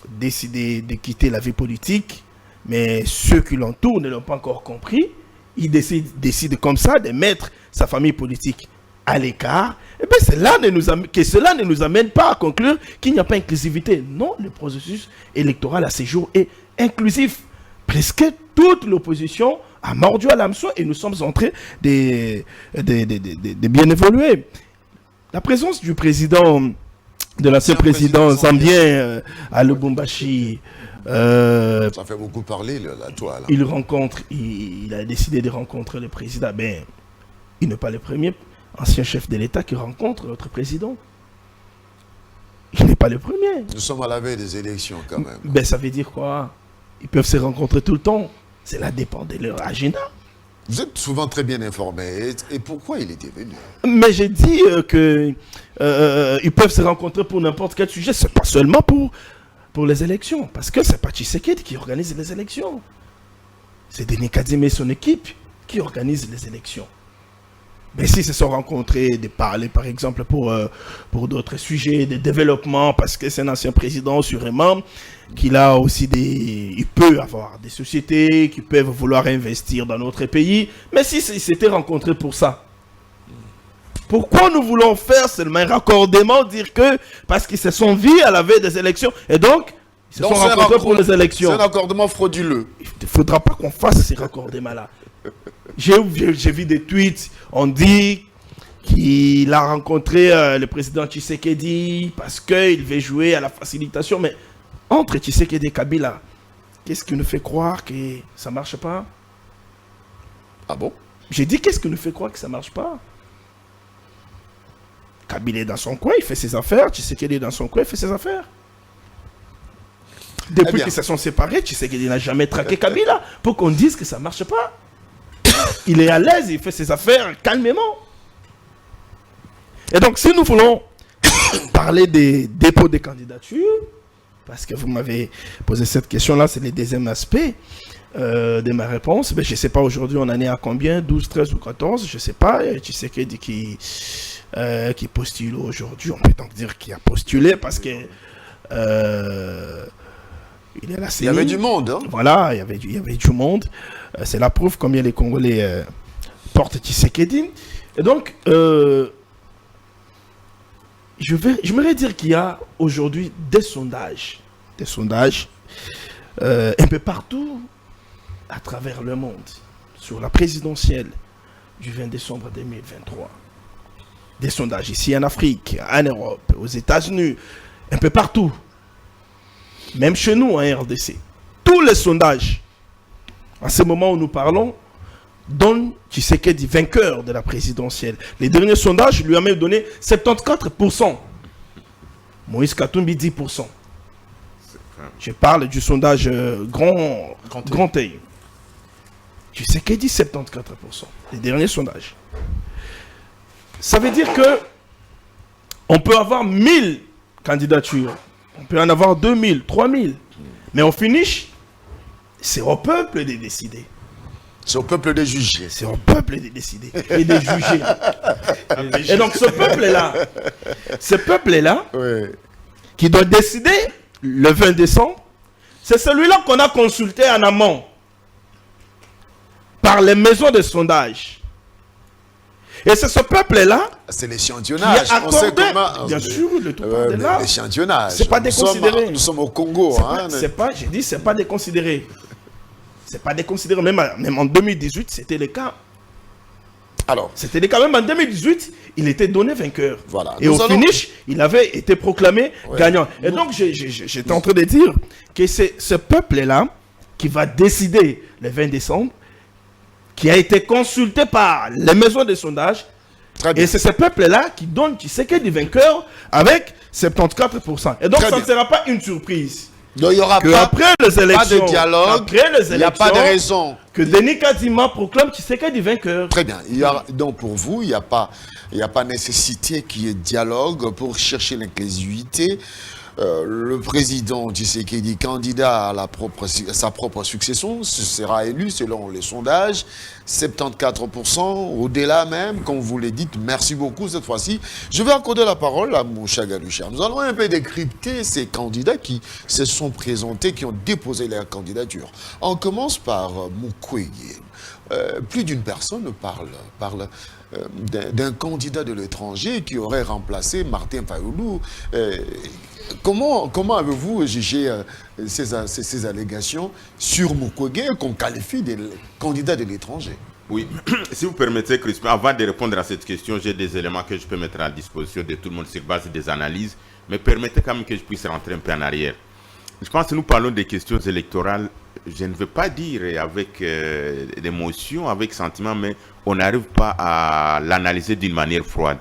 décidé de quitter la vie politique, mais ceux qui l'entourent ne l'ont pas encore compris. Il décide comme ça de mettre sa famille politique à l'écart. Et bien cela ne nous amène pas à conclure qu'il n'y a pas inclusivité. Non, le processus électoral à ce jour est inclusif. Presque toute l'opposition a mordu à l'hameçon et nous sommes en train de bien évoluer. La présence du président, de l'ancien président zambien à Lubumbashi, ça fait beaucoup parler, là, toi. Là. Il a décidé de rencontrer le président. Ben, il n'est pas le premier ancien chef de l'État qui rencontre notre président. Il n'est pas le premier. Nous sommes à la veille des élections, quand même. Ben, ça veut dire quoi? Ils peuvent se rencontrer tout le temps. Cela dépend de leur agenda. Vous êtes souvent très bien informé. Et pourquoi il était venu? Mais j'ai dit qu'ils peuvent se rencontrer pour n'importe quel sujet. Ce n'est pas seulement pour les élections. Parce que ce n'est pas Tshisekedi qui organise les élections. C'est Denis Kadime et son équipe qui organisent les élections. Mais s'ils se sont rencontrés, de parler par exemple pour d'autres sujets, de développement, parce que c'est un ancien président sûrement, qu'il a aussi il peut avoir des sociétés qui peuvent vouloir investir dans notre pays. Mais s'ils s'étaient rencontrés pour ça, pourquoi nous voulons faire seulement un raccordement, dire que parce qu'ils se sont vus à la veille des élections, et donc ils se sont rencontrés pour les élections. C'est un raccordement frauduleux. Il ne faudra pas qu'on fasse ces raccordements-là. J'ai vu des tweets, on dit qu'il a rencontré le président Tshisekedi parce qu'il veut jouer à la facilitation. Mais entre Tshisekedi et Kabila, qu'est-ce qui nous fait croire que ça ne marche pas? Ah bon? J'ai dit qu'est-ce qui nous fait croire que ça ne marche pas? Kabila est dans son coin, il fait ses affaires. Tshisekedi est dans son coin, il fait ses affaires. Depuis qu'ils se sont séparés, Tshisekedi n'a jamais traqué Kabila pour qu'on dise que ça ne marche pas. Il est à l'aise, il fait ses affaires calmement. Et donc, si nous voulons parler des dépôts de candidatures, parce que vous m'avez posé cette question-là, c'est le deuxième aspect de ma réponse. Mais je ne sais pas aujourd'hui, on en est à combien? 12, 13 ou 14, je ne sais pas. Tu sais qui postule aujourd'hui. On peut donc dire qu'il a postulé parce que il est à la CENI. Il y avait du monde. Hein? Voilà, il y avait du monde. C'est la preuve combien les Congolais portent Tshisekedi. Et donc, j'aimerais dire qu'il y a aujourd'hui des sondages un peu partout à travers le monde sur la présidentielle du 20 décembre 2023. Des sondages ici en Afrique, en Europe, aux États-Unis, un peu partout. Même chez nous en RDC. Tous les sondages, en ce moment où nous parlons, donnent Tshisekedi vainqueur de la présidentielle. Les derniers sondages lui ont même donné 74%. Moïse Katumbi 10%. Je parle du sondage grand œil. Tshisekedi 74%. Les derniers sondages. Ça veut dire que on peut avoir 1000 candidatures. On peut en avoir 2000, 3000. Mais au finish, c'est au peuple de décider. C'est au peuple de juger. C'est au peuple de décider et de juger. Et donc ce peuple-là, Oui. qui doit décider le 20 décembre, c'est celui-là qu'on a consulté en amont par les maisons de sondage. Et c'est ce peuple-là C'est qui l'échantillonnage. a On sait accordé, comment. bien sûr, le tout part de là. L'échantillonnage. C'est pas déconsidéré. Nous sommes au Congo. C'est pas, j'ai dit, c'est pas déconsidéré. C'est pas déconsidéré. Même en 2018, c'était le cas. Alors, C'était le cas. Même en 2018, il était donné vainqueur. Voilà. Et Nous au allons- finish, il avait été proclamé gagnant. Et donc, j'étais en train de dire que c'est ce peuple-là qui va décider le 20 décembre, qui a été consulté par les maisons de sondage. très bien. Et c'est ce peuple-là qui donne, qui sait qu'il est vainqueur avec 74%. Et donc, Très ça ne bien. sera pas une surprise. Donc, il n'y aura Que pas, après les élections, pas de dialogue. après les Il n'y a pas de élections, raison. que Denis Kadima proclame Tshisekedi vainqueur. Très bien. Donc pour vous, il n'y a pas nécessité qu'il y ait dialogue pour chercher l'inclusivité. Le président Tshisekedi, candidat à sa propre succession, sera élu selon les sondages, 74%, au-delà même, comme vous le dites. Merci beaucoup cette fois-ci. Je vais accorder la parole à Moucha Galoucha. Nous allons un peu décrypter ces candidats qui se sont présentés, qui ont déposé leur candidature. On commence par Mukwege. Plus d'une personne parle d'un candidat de l'étranger qui aurait remplacé Martin Fayulu. Comment avez-vous jugé ces allégations sur Mukwege qu'on qualifie de candidat de l'étranger? Oui, si vous permettez, Crispin, avant de répondre à cette question, j'ai des éléments que je peux mettre à la disposition de tout le monde sur base des analyses, mais permettez quand même que je puisse rentrer un peu en arrière. Je pense que nous parlons des questions électorales, je ne veux pas dire avec émotion, avec sentiment, mais on n'arrive pas à l'analyser d'une manière froide.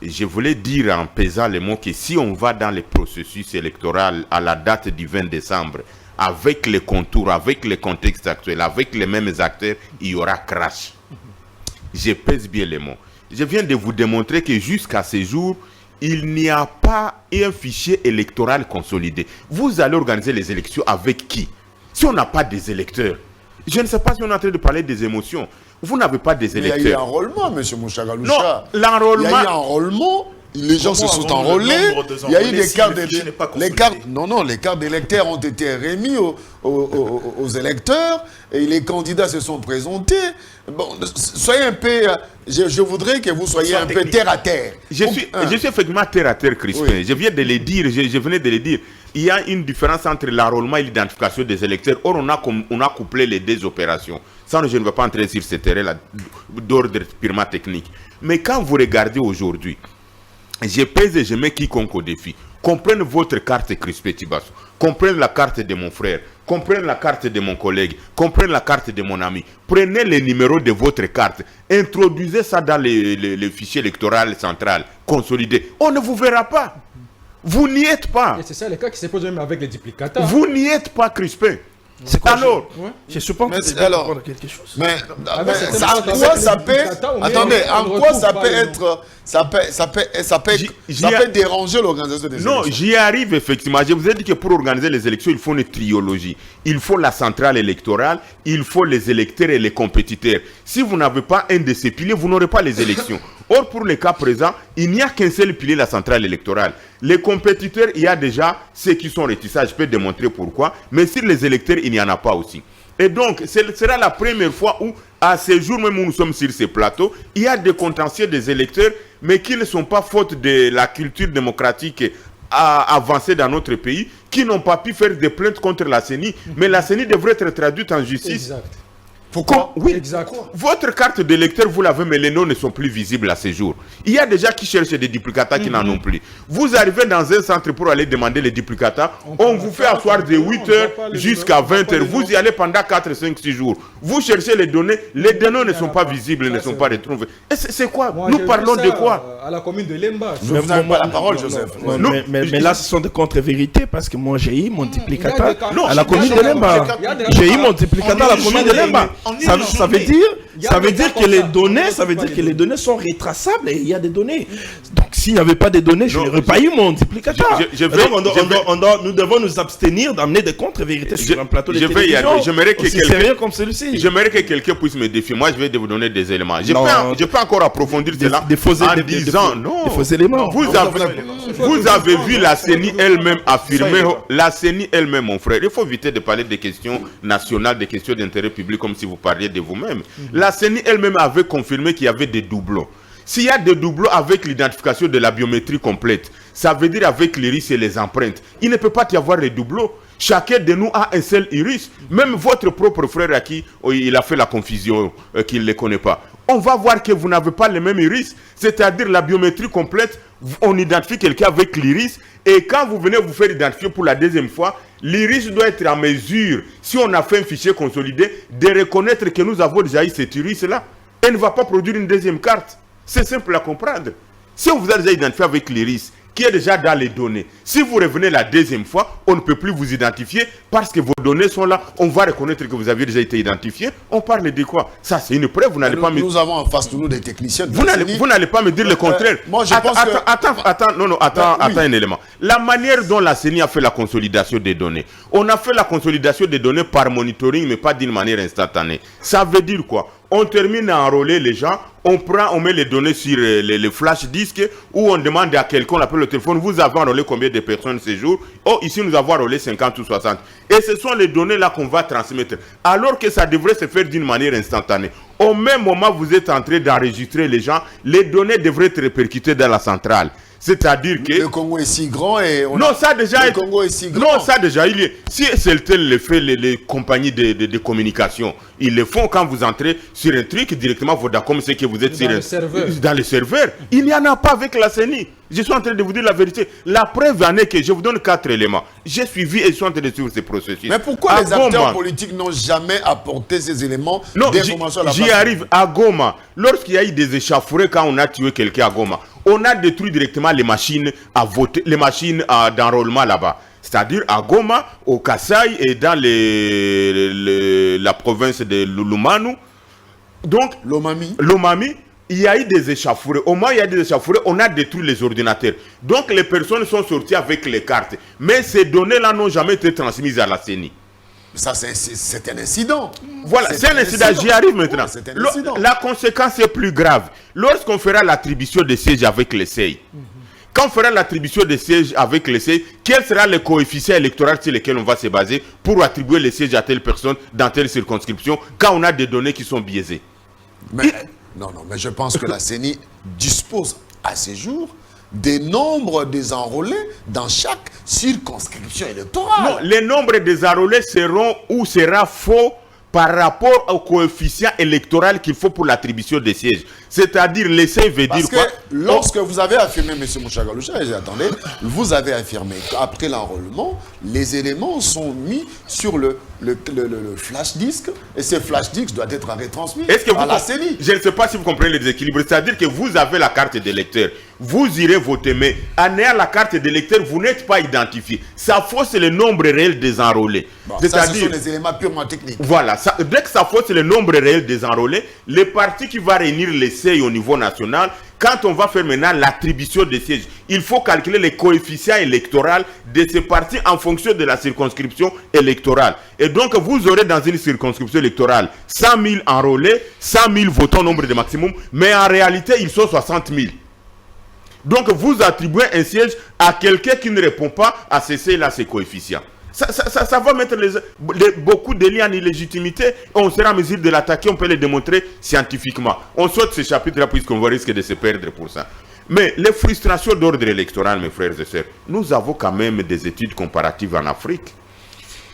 Je voulais dire en pesant les mots que si on va dans le processus électoral à la date du 20 décembre, avec les contours, avec le contexte actuel, avec les mêmes acteurs, il y aura crash. Je pèse bien les mots. Je viens de vous démontrer que jusqu'à ce jour, il n'y a pas un fichier électoral consolidé. Vous allez organiser les élections avec qui? Si on n'a pas des électeurs, je ne sais pas si on est en train de parler des émotions. Vous n'avez pas des électeurs. Il y a eu un enrôlement, M. Mouchagaloucha. Non, l'enrôlement... Il y a eu un enrôlement. Les gens se sont avons le enrôlés. nombre de Il y a eu enrôlés des si cartes le fichier n'est pas les consolidé? cartes. Les cartes d'électeurs ont été remis aux électeurs et les candidats se sont présentés. Bon, soyez un peu. Je voudrais que vous soyez un peu terre à terre. Je suis effectivement terre à terre, Crispin. Oui. Je viens de le dire, je venais de le dire. Il y a une différence entre l'enrôlement et l'identification des électeurs. Or, on a couplé les deux opérations. Ça, je ne vais pas entrer sur ce terrain-là d'ordre purement technique. Mais quand vous regardez aujourd'hui, je pèse et je mets quiconque au défi. Comprenez votre carte Crispin Tibassou. Comprenez la carte de mon frère. Comprenez la carte de mon collègue. Comprenez la carte de mon ami. Prenez les numéros de votre carte. Introduisez ça dans le fichier électoral central consolidé. On ne vous verra pas. Vous n'y êtes pas. Et c'est ça le cas qui se pose même avec les duplicateurs. Vous n'y êtes pas, Crispin. C'est quoi, Alors, je suppose Mais que c'est- tu alors- comprendre quelque chose. Mais c'est ça, en tellement quoi avec ça les peut. dictateurs, on Attendez, met- on en ne quoi retrouve ça pas peut les être. Ça peut déranger l'organisation des non, élections. j'y arrive effectivement. Je vous ai dit que pour organiser les élections, il faut une triologie. Il faut la centrale électorale, il faut les électeurs et les compétiteurs. Si vous n'avez pas un de ces piliers, vous n'aurez pas les élections. Or, pour le cas présent, il n'y a qu'un seul pilier, la centrale électorale. Les compétiteurs, il y a déjà ceux qui sont réticents, je peux démontrer pourquoi. Mais sur les électeurs, il n'y en a pas aussi. Et donc, ce sera la première fois où, à ce jour même où nous sommes sur ces plateaux, il y a des contentieux des électeurs, mais qui ne sont pas faute de la culture démocratique avancée dans notre pays, qui n'ont pas pu faire des plaintes contre la CENI, mais la CENI devrait être traduite en justice. Exact. Pourquoi? Oui, Exact. votre carte d'électeur, vous l'avez, mais les noms ne sont plus visibles à ce jour. Il y a des gens qui cherchent des duplicata qui n'en ont plus. Vous arrivez dans un centre pour aller demander les duplicata, on vous fait asseoir de 8h jusqu'à 20h. Vous y allez pendant 4, 5, 6 jours. Vous cherchez les données ne sont pas visibles, ne sont pas retrouvées. Et c'est quoi? Moi, Nous j'ai parlons vu de ça, quoi? À la commune de Lemba. Vous n'avez pas la parole, Joseph. Non, Mais là, ce sont des contre-vérités parce que moi, j'ai eu mon duplicata Non, à la commune de Lemba. J'ai eu mon duplicata à la commune de Lemba. Ça veut dire que les données, ça veut dire que les données sont retraçables et il y a des données. Donc, s'il n'y avait pas de données, je Non, n'aurais pas eu mon multiplicateur. Nous devons nous abstenir d'amener des contre-vérités sur un plateau de télévision. J'aimerais que aussi sérieux comme celui-ci. J'aimerais que quelqu'un puisse me défier. Moi, je vais vous donner des éléments. Je peux encore approfondir cela en disant non. Des faux éléments. Vous avez vu la CENI elle-même affirmer, la CENI elle-même, mon frère. Il faut éviter de parler des questions nationales, des questions d'intérêt public comme si vous parliez de vous-même. La CENI elle-même avait confirmé qu'il y avait des doublons. S'il y a des doublons avec l'identification de la biométrie complète, ça veut dire avec l'iris et les empreintes. Il ne peut pas y avoir des doublons. Chacun de nous a un seul iris. Même votre propre frère à qui il a fait la confusion, qu'il ne les connaît pas. On va voir que vous n'avez pas le même iris. C'est-à-dire la biométrie complète, on identifie quelqu'un avec l'iris. Et quand vous venez vous faire identifier pour la deuxième fois, l'iris doit être en mesure, si on a fait un fichier consolidé, de reconnaître que nous avons déjà eu cet iris-là. Et ne va pas produire une deuxième carte. C'est simple à comprendre. Si on vous a déjà identifié avec l'iris, qui est déjà dans les données, si vous revenez la deuxième fois, on ne peut plus vous identifier parce que vos données sont là. On va reconnaître que vous avez déjà été identifié. On parle de quoi? Ça, c'est une preuve. Vous n'allez pas me... Nous avons en face de nous des techniciens. Vous n'allez pas me dire le contraire. Moi, je pense que... Attends un élément. La manière dont la CENI a fait la consolidation des données. On a fait la consolidation des données par monitoring, mais pas d'une manière instantanée. Ça veut dire quoi? On termine à enrôler les gens, on met les données sur les flash disques où on demande à quelqu'un, on appelle le téléphone, vous avez enrôlé combien de personnes ce jour? Oh, ici nous avons enrôlé 50 ou 60. Et ce sont les données là qu'on va transmettre. Alors que ça devrait se faire d'une manière instantanée. Au même moment, vous êtes en train d'enregistrer les gens, les données devraient être répercutées dans la centrale. C'est-à-dire que... Le Congo est si grand et... Non, ça déjà... Le Congo est si grand. Non, ça déjà, il est... Si c'est tel le fait, les compagnies de communication, ils le font quand vous entrez sur un truc, directement Vodacom, c'est que vous êtes dans le serveur. Il n'y en a pas avec la CENI. Je suis en train de vous dire la vérité. La preuve en est que je vous donne 4 éléments. J'ai suivi et je suis en train de suivre ces processus. Mais pourquoi les acteurs politiques n'ont jamais apporté ces éléments d'information à la base? J'y arrive. À Goma, lorsqu'il y a eu des échauffourées quand on a tué quelqu'un à Goma, on a détruit directement les machines à voter, les machines d'enrôlement là-bas. C'est-à-dire à Goma, au Kasaï et dans la province de Lomami. Donc, Lomami, il y a eu des échauffourées. Au moins, il y a des échauffourées, on a détruit les ordinateurs. Donc, les personnes sont sorties avec les cartes. Mais ces données-là n'ont jamais été transmises à la CENI. Ça, c'est un incident. Voilà, c'est un incident. J'y arrive maintenant. La conséquence est plus grave. Lorsqu'on fera l'attribution des sièges avec les CEI, quand on fera l'attribution des sièges avec les CEI, quel sera le coefficient électoral sur lequel on va se baser pour attribuer les sièges à telle personne dans telle circonscription quand on a des données qui sont biaisées? Mais je pense que la CENI dispose à ce jour des nombres des enrôlés dans chaque circonscription électorale. Non, les nombres des enrôlés seront ou sera faux par rapport au coefficient électoral qu'il faut pour l'attribution des sièges. C'est-à-dire, l'essai veut dire quoi? Parce que lorsque vous avez affirmé, M. Mouchagaloucha, attendez, vous avez affirmé qu'après l'enrôlement, les éléments sont mis sur le flash disk et ce flash disk doit être retransmis à la CENI. Je ne sais pas si vous comprenez le déséquilibre. C'est-à-dire que vous avez la carte d'électeur. Vous irez voter, mais en ayant la carte d'électeur, vous n'êtes pas identifié. Ça fausse le nombre réel des enrôlés. Bon, ça, ce sont des éléments purement techniques. Voilà. Dès que ça fausse le nombre réel des enrôlés, les partis qui vont réunir les CEI au niveau national, quand on va faire maintenant l'attribution des sièges, il faut calculer les coefficients électoraux de ces partis en fonction de la circonscription électorale. Et donc, vous aurez dans une circonscription électorale 100 000 enrôlés, 100 000 votants, nombre de maximum, mais en réalité, ils sont 60 000. Donc, vous attribuez un siège à quelqu'un qui ne répond pas à ces coefficients. Ça va mettre beaucoup de liens en illégitimité. On sera en mesure de l'attaquer, on peut le démontrer scientifiquement. On saute ce chapitre-là puisqu'on va risquer de se perdre pour ça. Mais les frustrations d'ordre électoral, mes frères et sœurs, nous avons quand même des études comparatives en Afrique.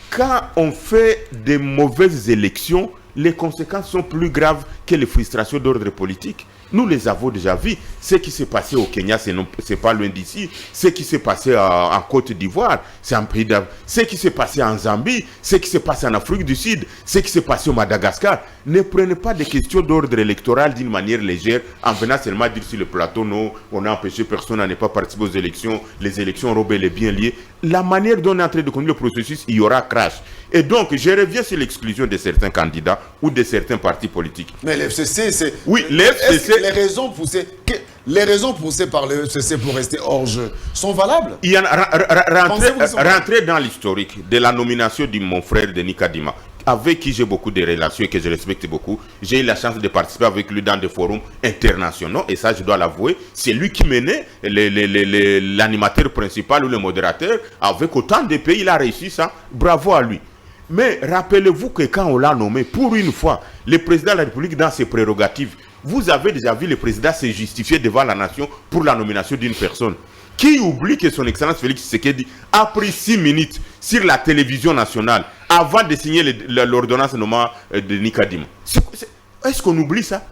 Quand on fait de mauvaises élections, les conséquences sont plus graves que les frustrations d'ordre politique. Nous les avons déjà vus. Ce qui s'est passé au Kenya, c'est pas loin d'ici. Ce qui s'est passé en Côte d'Ivoire, c'est un pays d'Afrique. Ce qui s'est passé en Zambie, ce qui s'est passé en Afrique du Sud, ce qui s'est passé au Madagascar. Ne prenez pas des questions d'ordre électoral d'une manière légère en venant seulement dire sur le plateau, non, on a empêché personne à ne pas participer aux élections, les élections auront bel et bien liées. La manière dont on est en train de conduire le processus, il y aura crash. Et donc, je reviens sur l'exclusion de certains candidats ou de certains partis politiques. Mais l'FCC, c'est... Oui, l'FCC... Les raisons pour les raisons poussées par le ECC pour rester hors jeu sont valables? Il y en a, Pensez-vous qu'ils sont rentrer dans l'historique de la nomination de mon frère Denis Kadima, avec qui j'ai beaucoup de relations et que je respecte beaucoup. J'ai eu la chance de participer avec lui dans des forums internationaux, et ça je dois l'avouer, c'est lui qui menait l'animateur principal ou le modérateur. Avec autant de pays, il a réussi ça, bravo à lui. Mais rappelez-vous que quand on l'a nommé, pour une fois, le président de la République dans ses prérogatives, vous avez déjà vu le président se justifier devant la nation pour la nomination d'une personne. Qui oublie que son Excellence Félix Tshisekedi a pris 6 minutes sur la télévision nationale avant de signer l'ordonnance nommant de Nikadima. Est-ce qu'on oublie ça?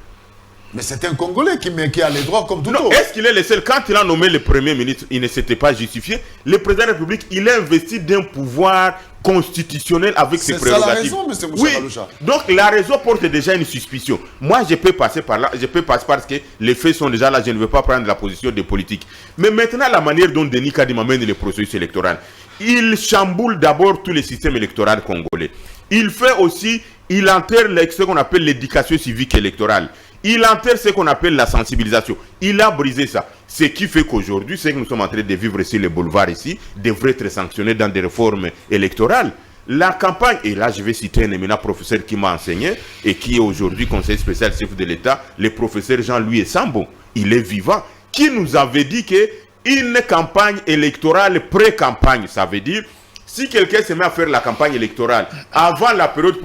Mais c'est un Congolais qui a les droits comme tout autre. Est-ce qu'il est le seul? Quand il a nommé le premier ministre, il ne s'était pas justifié. Le président de la République, il est investi d'un pouvoir constitutionnel avec ses prérogatives. C'est ça la raison, M. Oui. Baloucha. Donc la raison porte déjà une suspicion. Moi, je peux passer par là, je peux passer parce que les faits sont déjà là, je ne veux pas prendre la position des politiques. Mais maintenant, la manière dont Denis Kadima mène le processus électoral, il chamboule d'abord tout le système électoral congolais. Il fait aussi, il enterre ce qu'on appelle l'éducation civique électorale. Il enterre ce qu'on appelle la sensibilisation. Il a brisé ça. Ce qui fait qu'aujourd'hui, ce que nous sommes en train de vivre ici, les boulevards ici, devrait être sanctionné dans des réformes électorales. La campagne, et là je vais citer un éminent professeur qui m'a enseigné et qui est aujourd'hui conseiller spécial chef de l'État, le professeur Jean-Louis Essambo. Il est vivant, qui nous avait dit qu'une campagne électorale pré-campagne, ça veut dire si quelqu'un se met à faire la campagne électorale avant la période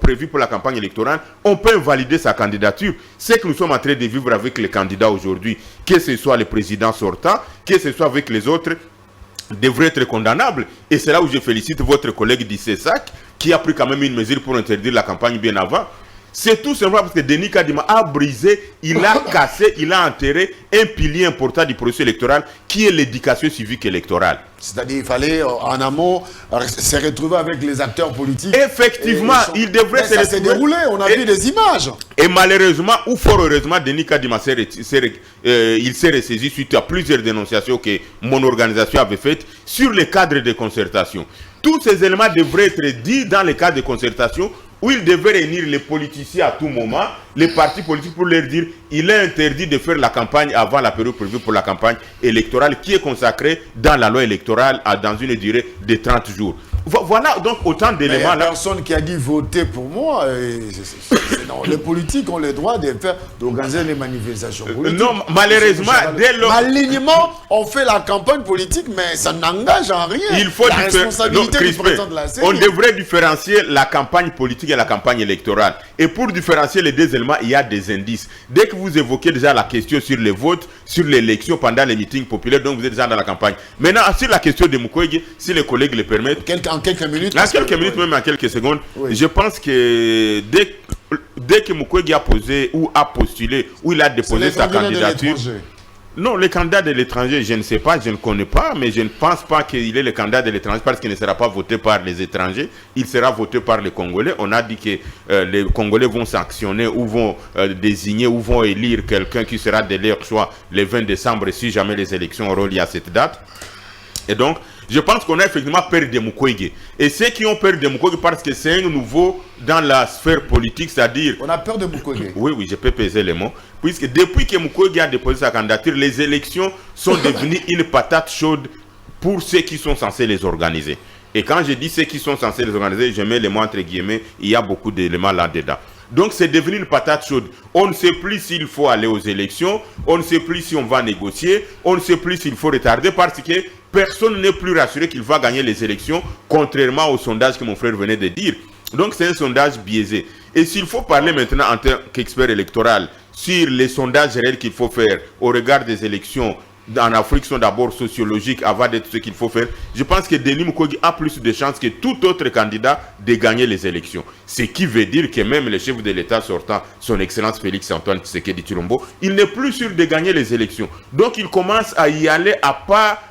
prévue pour la campagne électorale, on peut invalider sa candidature. C'est que nous sommes en train de vivre avec les candidats aujourd'hui, que ce soit le président sortant, que ce soit avec les autres, devrait être condamnable. Et c'est là où je félicite votre collègue d'ICESAC, qui a pris quand même une mesure pour interdire la campagne bien avant. C'est tout simplement parce que Denis Kadima a brisé, il a cassé, il a enterré un pilier important du processus électoral qui est l'éducation civique électorale. C'est-à-dire qu'il fallait en amont se retrouver avec les acteurs politiques. Effectivement, il devrait se retrouver. Ça s'est déroulé, on a vu des images. Et malheureusement, ou fort heureusement, Denis Kadima il s'est ressaisi suite à plusieurs dénonciations que mon organisation avait faites sur les cadres de concertation. Tous ces éléments devraient être dits dans les cadres de concertation où il devait réunir les politiciens à tout moment, les partis politiques, pour leur dire il est interdit de faire la campagne avant la période prévue pour la campagne électorale qui est consacrée dans la loi électorale dans une durée de 30 jours. Voilà donc autant d'éléments là. Il y a personne qui a dit voter pour moi. Non, les politiques ont le droit d'organiser les manifestations politiques. Non, malheureusement, dès lors... Malignement, on fait la campagne politique, mais ça n'engage en rien. Il faut la responsabilité du président de la CENI. On devrait différencier la campagne politique et la campagne électorale. Et pour différencier les deux éléments, il y a des indices. Dès que vous évoquez déjà la question sur les votes, sur l'élection pendant les meetings populaires, donc vous êtes déjà dans la campagne. Maintenant, sur la question de Mukwege, si les collègues le permettent, en quelques minutes. En quelques minutes, même en quelques secondes, oui. Je pense que dès que Mukwege a posé ou a postulé ou il a déposé sa candidature. Non, le candidat de l'étranger, je ne sais pas, je ne connais pas, mais je ne pense pas qu'il est le candidat de l'étranger parce qu'il ne sera pas voté par les étrangers, il sera voté par les Congolais. On a dit que les Congolais vont sanctionner ou vont désigner ou vont élire quelqu'un qui sera de leur choix le 20 décembre si jamais les élections auront lieu à cette date. Et donc, je pense qu'on a effectivement peur de Mukwege. Et ceux qui ont peur de Mukwege parce que c'est un nouveau dans la sphère politique, c'est-à-dire... On a peur de Mukwege. Oui, je peux peser les mots. Puisque depuis que Mukwege a déposé sa candidature, les élections sont devenues une patate chaude pour ceux qui sont censés les organiser. Et quand je dis ceux qui sont censés les organiser, je mets les mots entre guillemets, il y a beaucoup d'éléments là-dedans. Donc c'est devenu une patate chaude. On ne sait plus s'il faut aller aux élections, on ne sait plus si on va négocier, on ne sait plus s'il faut retarder parce que personne n'est plus rassuré qu'il va gagner les élections, contrairement au sondage que mon frère venait de dire. Donc c'est un sondage biaisé. Et s'il faut parler maintenant en tant qu'expert électoral sur les sondages réels qu'il faut faire au regard des élections en Afrique sont d'abord sociologiques avant d'être ce qu'il faut faire, je pense que Denis Mukwege a plus de chances que tout autre candidat de gagner les élections. Ce qui veut dire que même le chef de l'État sortant, son Excellence Félix-Antoine Tshisekedi Tshilombo, il n'est plus sûr de gagner les élections. Donc il commence à y aller à pas...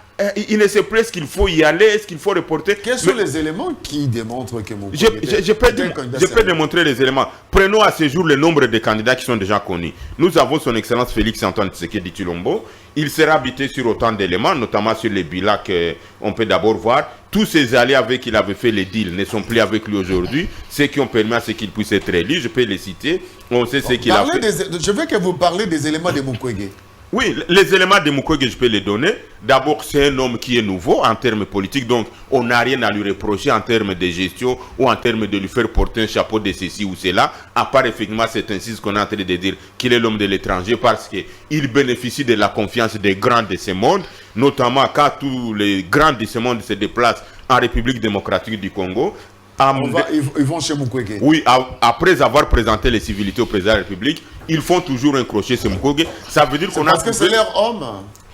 Il ne sait plus est-ce qu'il faut y aller, est-ce qu'il faut reporter. Quels sont les éléments qui démontrent que Mukwege je peux démontrer les éléments. Prenons à ce jour le nombre de candidats qui sont déjà connus. Nous avons son Excellence Félix-Antoine Tshisekedi Tshilombo. Il sera habité sur autant d'éléments, notamment sur les bilans qu'on peut d'abord voir. Tous ces alliés avec qui il avait fait les deals ne sont plus avec lui aujourd'hui. Ceux qui ont permis à ce qu'il puisse être élu, je peux les citer. On sait ce qu'il a fait. Je veux que vous parlez des éléments de Mukwege. Oui, les éléments de Mukwege, je peux les donner. D'abord, c'est un homme qui est nouveau en termes politiques, donc on n'a rien à lui reprocher en termes de gestion ou en termes de lui faire porter un chapeau de ceci ou cela, à part effectivement cet insiste qu'on est en train de dire qu'il est l'homme de l'étranger parce qu'il bénéficie de la confiance des grands de ce monde, notamment quand tous les grands de ce monde se déplacent en République démocratique du Congo. Ils vont chez Mukwege. Oui, après avoir présenté les civilités au président de la République, ils font toujours un crochet sur Mukwege. Ça veut dire qu'on a Parce que c'est leur homme.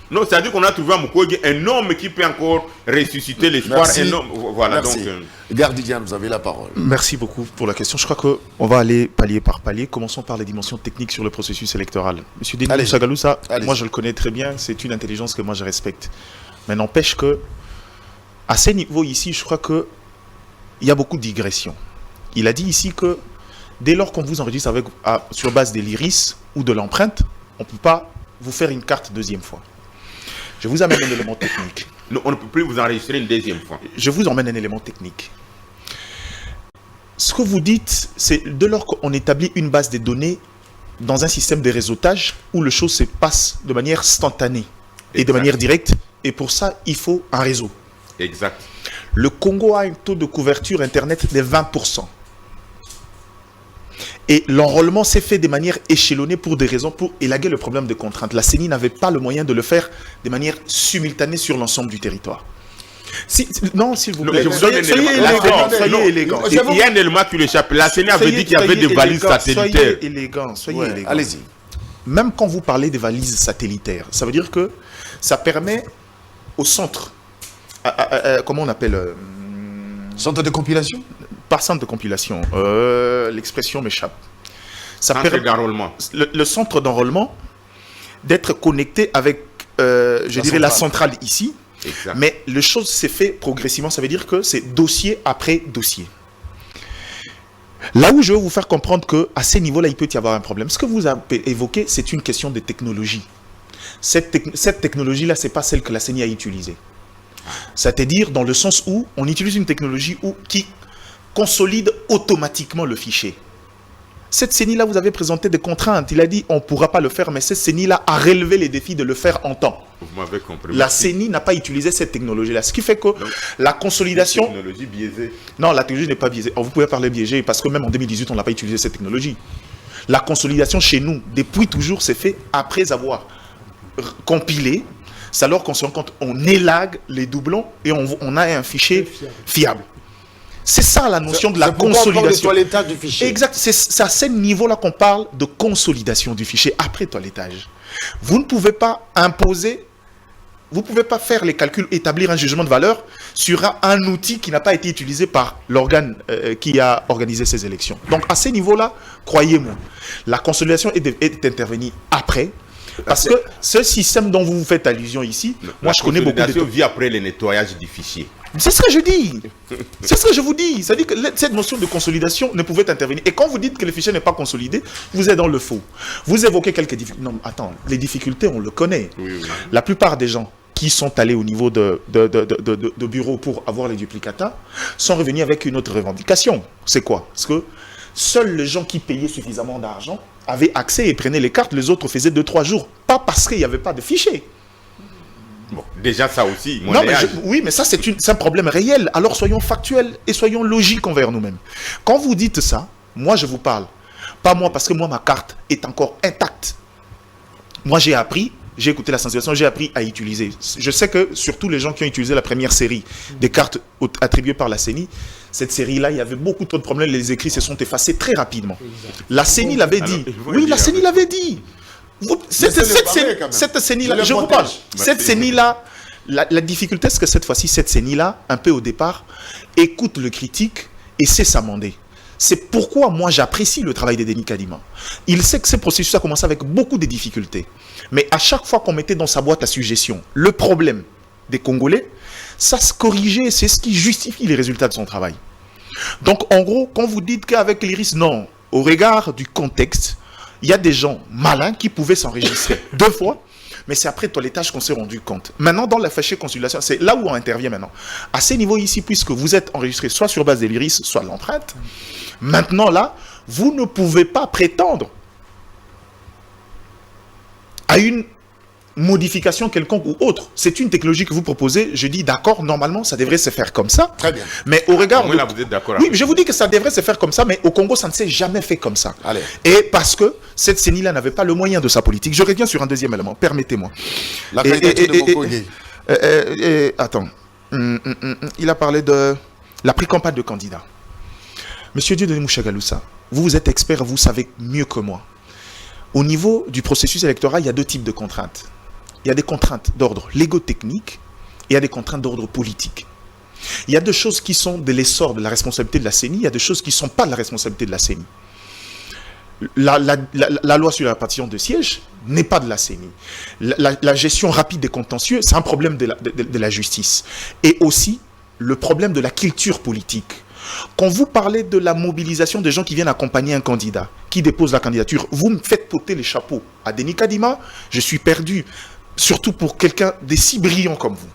Non, c'est-à-dire qu'on a trouvé à Mukwege un homme qui peut encore ressusciter l'espoir. Merci. Un homme, voilà, Merci. donc. Gardidian, vous avez la parole. Merci beaucoup pour la question. Je crois qu'on va aller palier par palier. Commençons par les dimensions techniques sur le processus électoral. Monsieur Denis Allez-y. Sagalou, Allez-y. moi je le connais très bien, c'est une intelligence que moi je respecte. Mais n'empêche que, à ces niveaux ici, je crois qu'il y a beaucoup de digressions. Il a dit ici que dès lors qu'on vous enregistre sur base de l'iris ou de l'empreinte, on ne peut pas vous faire une carte deuxième fois. Je vous amène un élément technique. Non, on ne peut plus vous enregistrer une deuxième fois. Je vous emmène un élément technique. Ce que vous dites, c'est dès lors qu'on établit une base de données dans un système de réseautage où les choses se passent de manière instantanée et de Exact. manière directe, et pour ça, il faut un réseau. Exact. Le Congo a un taux de couverture Internet de 20%. Et l'enrôlement s'est fait de manière échelonnée pour des raisons pour élaguer le problème de contraintes. La CENI n'avait pas le moyen de le faire de manière simultanée sur l'ensemble du territoire. Non, s'il vous Non, plaît, je vous donne un soyez élément. élégant, Non, soyez élégant. Il y a un élément qui lui échappe. La CENI avait dit qu'il y avait des valises satellitaires. Soyez élégant, soyez Ouais, élégant. allez-y. Même quand vous parlez des valises satellitaires, ça veut dire que ça permet au centre, comment on appelle, Centre de compilation. par centre de compilation, l'expression m'échappe. Ça Centre permet d'enrôlement. le centre d'enrôlement d'être connecté avec, je dirais, la centrale ici. Exact. Mais le chose s'est fait progressivement, ça veut dire que c'est dossier après dossier. Là où je veux vous faire comprendre qu'à ces niveaux-là, il peut y avoir un problème. Ce que vous avez évoqué, c'est une question de technologie. Cette technologie-là, ce n'est pas celle que la CENI a utilisée. C'est-à-dire dans le sens où on utilise une technologie qui consolide automatiquement le fichier. Cette CENI-là, vous avez présenté des contraintes. Il a dit on ne pourra pas le faire, mais cette CENI-là a relevé les défis de le faire en temps. Vous m'avez compris. La Merci. CENI n'a pas utilisé cette technologie-là. Ce qui fait que la consolidation... Technologie biaisée. Non, la technologie n'est pas biaisée. Oh, vous pouvez parler biaisé parce que même en 2018, on n'a pas utilisé cette technologie. La consolidation chez nous, depuis toujours, c'est fait après avoir compilé. C'est alors qu'on se rend compte, on élague les doublons et on a un fichier fiable. C'est ça la notion de la consolidation. C'est l'état du fichier. Exact, c'est à ce niveau-là qu'on parle de consolidation du fichier après toilettage. Vous ne pouvez pas imposer, vous ne pouvez pas faire les calculs, établir un jugement de valeur sur un outil qui n'a pas été utilisé par l'organe qui a organisé ces élections. Donc à ce niveau-là, croyez-moi, la consolidation est intervenue après. Parce que ce système dont vous faites allusion ici, moi je connais beaucoup de... consolidation vit après le nettoyage du fichier. C'est ce que je dis. C'est ce que je vous dis. C'est-à-dire que cette notion de consolidation ne pouvait intervenir. Et quand vous dites que le fichier n'est pas consolidé, vous êtes dans le faux. Vous évoquez quelques difficultés. Non, attends, les difficultés, on le connaît. Oui, oui. La plupart des gens qui sont allés au niveau de bureaux pour avoir les duplicata sont revenus avec une autre revendication. C'est quoi? Parce que seuls les gens qui payaient suffisamment d'argent avaient accès et prenaient les cartes. Les autres faisaient 2-3 jours. Pas parce qu'il n'y avait pas de fichier. Bon, déjà ça aussi, Non, mais monnayage. oui, mais ça c'est un problème réel. Alors soyons factuels et soyons logiques envers nous-mêmes. Quand vous dites ça, moi je vous parle. Pas moi, parce que moi ma carte est encore intacte. Moi j'ai appris, j'ai écouté la sensibilisation, j'ai appris à utiliser. Je sais que surtout les gens qui ont utilisé la première série des cartes attribuées par la CENI, cette série-là, il y avait beaucoup trop de problèmes. Les écrits se sont effacés très rapidement. La CENI l'avait dit. ils vont Oui, dire la CENI avec- l'avait dit. Cette CENI-là, je vous parle. Cette CENI-là, la difficulté, c'est que cette fois-ci, cette CENI-là, un peu au départ, écoute le critique et sait s'amender. C'est pourquoi moi j'apprécie le travail de Denis Kadima. Il sait que ce processus a commencé avec beaucoup de difficultés. Mais à chaque fois qu'on mettait dans sa boîte à suggestions le problème des Congolais, ça se corrigeait, c'est ce qui justifie les résultats de son travail. Donc en gros, quand vous dites qu'avec l'IRIS, non, au regard du contexte, il y a des gens malins qui pouvaient s'enregistrer 2 fois, mais c'est après toilettage qu'on s'est rendu compte. Maintenant, dans la fichier consolidation, c'est là où on intervient maintenant. À ces niveaux ici, puisque vous êtes enregistré soit sur base de l'iris, soit de l'empreinte, maintenant là, vous ne pouvez pas prétendre à une modification quelconque ou autre. C'est une technologie que vous proposez. Je dis d'accord, normalement, ça devrait se faire comme ça. Très bien. Mais au regard... Au moins, là, vous êtes d'accord Oui, avec je vous dis que ça devrait se faire comme ça, mais au Congo, ça ne s'est jamais fait comme ça. Allez. Et parce que cette CENI-là n'avait pas le moyen de sa politique. Je reviens sur un deuxième élément, permettez-moi. La candidature de Mukwege. Attends. Il a parlé de la pré-campagne de candidats. Monsieur Dieudonné Mouchagaloussa, vous êtes expert, vous savez mieux que moi. Au niveau du processus électoral, il y a deux types de contraintes. Il y a des contraintes d'ordre légo-technique et il y a des contraintes d'ordre politique. Il y a deux choses qui sont de l'essor de la responsabilité de la CENI, il y a deux choses qui ne sont pas de la responsabilité de la CENI. La loi sur la répartition de sièges n'est pas de la CENI. La gestion rapide des contentieux, c'est un problème de la justice. Et aussi, le problème de la culture politique. Quand vous parlez de la mobilisation des gens qui viennent accompagner un candidat, qui dépose la candidature, vous me faites poter les chapeaux. À Denis Kadima, je suis perdu. Surtout pour quelqu'un de si brillant comme vous.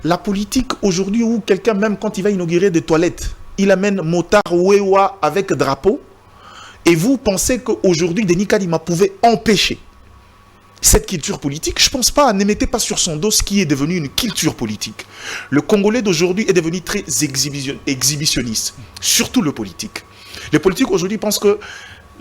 La politique aujourd'hui où quelqu'un, même quand il va inaugurer des toilettes, il amène motard Wewa avec drapeau, et vous pensez qu'aujourd'hui Denis Kadima pouvait empêcher cette culture politique? Je ne pense pas, ne mettez pas sur son dos ce qui est devenu une culture politique. Le Congolais d'aujourd'hui est devenu très exhibitionniste, surtout le politique. Les politiques aujourd'hui pensent que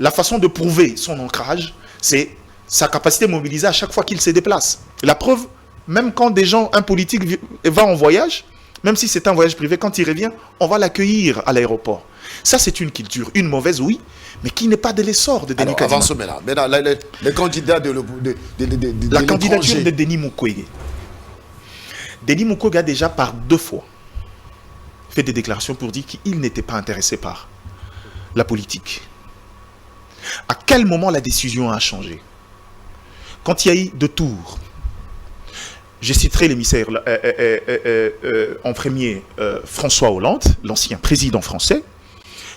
la façon de prouver son ancrage, c'est sa capacité à mobiliser à chaque fois qu'il se déplace. La preuve, même quand un politique va en voyage, même si c'est un voyage privé, quand il revient, on va l'accueillir à l'aéroport. Ça, c'est une culture, une mauvaise, oui, mais qui n'est pas de l'essor de Denis Kadima. Avançons maintenant. Les candidats de la candidature de Denis Mukwege. Denis Mukwege a déjà par 2 fois fait des déclarations pour dire qu'il n'était pas intéressé par la politique. À quel moment la décision a changé? Quand il y a eu 2 tours, je citerai l'émissaire en premier François Hollande, l'ancien président français.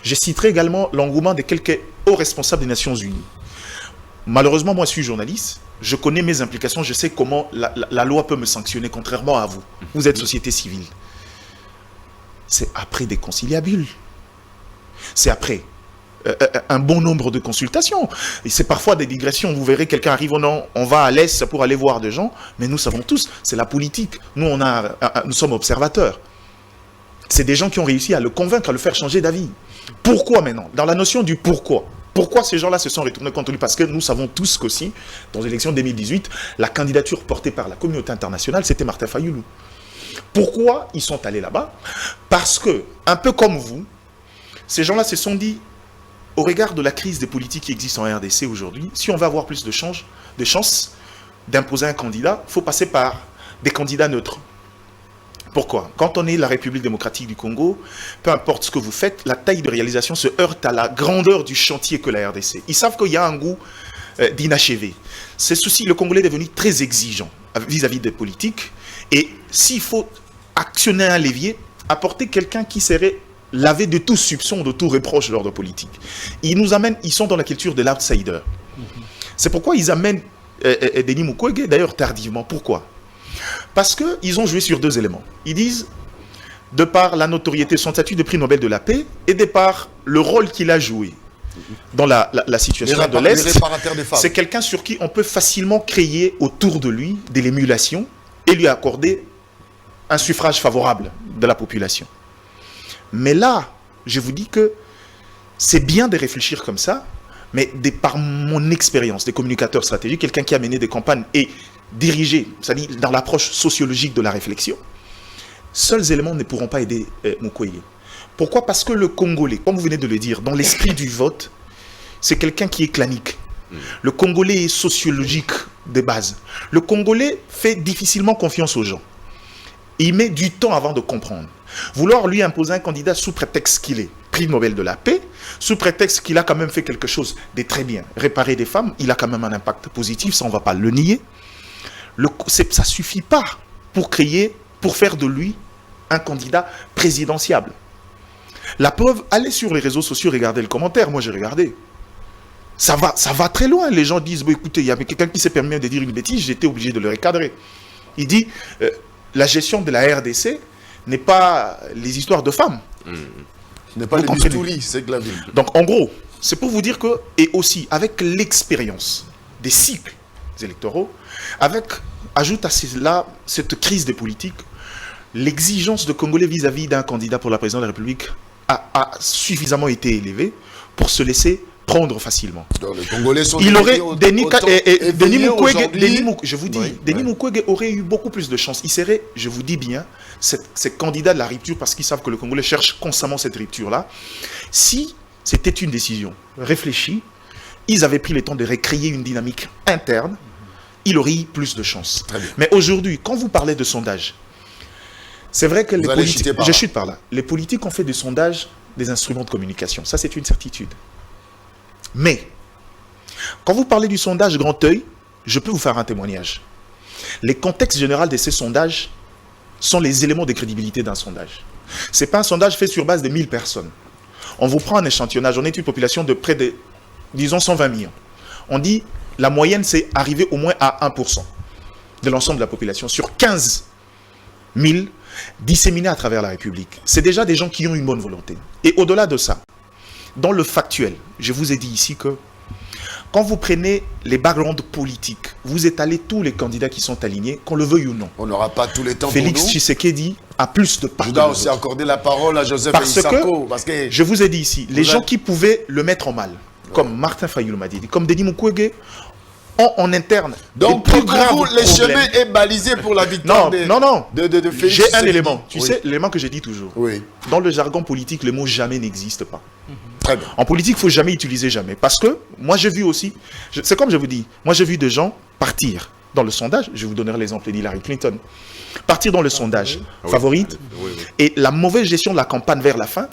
Je citerai également l'engouement de quelques hauts responsables des Nations Unies. Malheureusement, moi je suis journaliste, je connais mes implications, je sais comment la loi peut me sanctionner, contrairement à vous. Vous êtes société civile. C'est après des conciliabules. C'est après un bon nombre de consultations. Et c'est parfois des digressions. Vous verrez, quelqu'un arrive, on va à l'Est pour aller voir des gens, mais nous savons tous, c'est la politique. Nous, nous sommes observateurs. C'est des gens qui ont réussi à le convaincre, à le faire changer d'avis. Pourquoi maintenant? Dans la notion du pourquoi. Pourquoi ces gens-là se sont retournés contre lui? Parce que nous savons tous qu'aussi, dans l'élection 2018, la candidature portée par la communauté internationale, c'était Martin Fayulu. Pourquoi ils sont allés là-bas? Parce que, un peu comme vous, ces gens-là se sont dit, au regard de la crise des politiques qui existent en RDC aujourd'hui, si on veut avoir plus de chances d'imposer un candidat, il faut passer par des candidats neutres. Pourquoi? Quand on est la République démocratique du Congo, peu importe ce que vous faites, la taille de réalisation se heurte à la grandeur du chantier que la RDC. Ils savent qu'il y a un goût d'inachevé. C'est ceci, le Congolais est devenu très exigeant vis-à-vis des politiques. Et s'il faut actionner un levier, apporter quelqu'un qui serait lavé de tout soupçon, de tout reproche de l'ordre politique. Ils sont dans la culture de l'outsider. C'est pourquoi ils amènent Denis Mukwege, d'ailleurs tardivement. Pourquoi? Parce qu'ils ont joué sur 2 éléments. Ils disent, de par la notoriété, son statut de prix Nobel de la paix, et de par le rôle qu'il a joué dans la situation de l'Est, c'est quelqu'un sur qui on peut facilement créer autour de lui de l'émulation et lui accorder un suffrage favorable de la population. Mais là, je vous dis que c'est bien de réfléchir comme ça, mais par mon expérience des communicateurs stratégiques, quelqu'un qui a mené des campagnes et dirigé, c'est-à-dire dans l'approche sociologique de la réflexion, seuls éléments ne pourront pas aider Mukwege. Pourquoi? Parce que le Congolais, comme vous venez de le dire, dans l'esprit du vote, c'est quelqu'un qui est clanique. Le Congolais est sociologique de base. Le Congolais fait difficilement confiance aux gens. Il met du temps avant de comprendre. Vouloir lui imposer un candidat sous prétexte qu'il est prix Nobel de la paix, sous prétexte qu'il a quand même fait quelque chose de très bien, réparer des femmes, il a quand même un impact positif, ça on ne va pas le nier. Ça ne suffit pas pour faire de lui un candidat présidentiable. La preuve, allez sur les réseaux sociaux, regardez le commentaire, moi j'ai regardé. Ça va très loin, les gens disent, bon, écoutez, il y avait quelqu'un qui s'est permis de dire une bêtise, j'étais obligé de le recadrer. Il dit, la gestion de la RDC n'est pas les histoires de femmes. Ce n'est pas les bistouris, c'est que la vie. Donc en gros, c'est pour vous dire que, et aussi avec l'expérience des cycles, électoraux, ajoute à cela cette crise des politiques, l'exigence de Congolais vis-à-vis d'un candidat pour la présidence de la République a suffisamment été élevée pour se laisser prendre facilement. Donc, les Congolais sont Il aurait Denis Mukwege aurait eu beaucoup plus de chance. Il serait, je vous dis bien, ces candidats de la rupture, parce qu'ils savent que le Congolais cherche constamment cette rupture-là. Si c'était une décision réfléchie, ils avaient pris le temps de recréer une dynamique interne, il aurait eu plus de chance. Mais aujourd'hui, quand vous parlez de sondage, c'est vrai que les politiques, je chute par là. Les politiques ont fait des sondages des instruments de communication. Ça, c'est une certitude. Mais, quand vous parlez du sondage Grand Œil, je peux vous faire un témoignage. Les contextes généraux de ces sondages sont les éléments de crédibilité d'un sondage. Ce n'est pas un sondage fait sur base de 1000 personnes. On vous prend un échantillonnage, on est une population de près de, disons, 120 millions. On dit, la moyenne, c'est arriver au moins à 1% de l'ensemble de la population, sur 15 000 disséminés à travers la République. C'est déjà des gens qui ont une bonne volonté. Et au-delà de ça, dans le factuel, je vous ai dit ici que quand vous prenez les backgrounds politiques, vous étalez tous les candidats qui sont alignés, qu'on le veuille ou non. On n'aura pas tous les temps Félix pour nous. Tshisekedi a plus de parts. Je dois aussi accorder la parole à Joseph Isako. Parce que je vous ai dit ici, les gens qui pouvaient le mettre en mal, comme Martin Fayulu m'a dit, comme Denis Mukwege, ont en interne. Donc, pour vous, le chemin est balisé pour la victoire de Félix. J'ai un élément. Tu sais, l'élément que j'ai dit toujours. Oui. Dans le jargon politique, le mot jamais n'existe pas. Très bien. En politique, il ne faut jamais utiliser jamais. Parce que moi, j'ai vu aussi, c'est comme je vous dis, moi j'ai vu des gens partir dans le sondage. Je vous donnerai l'exemple d'Hillary Clinton. Partir dans le sondage favorite, et la mauvaise gestion de la campagne vers la fin,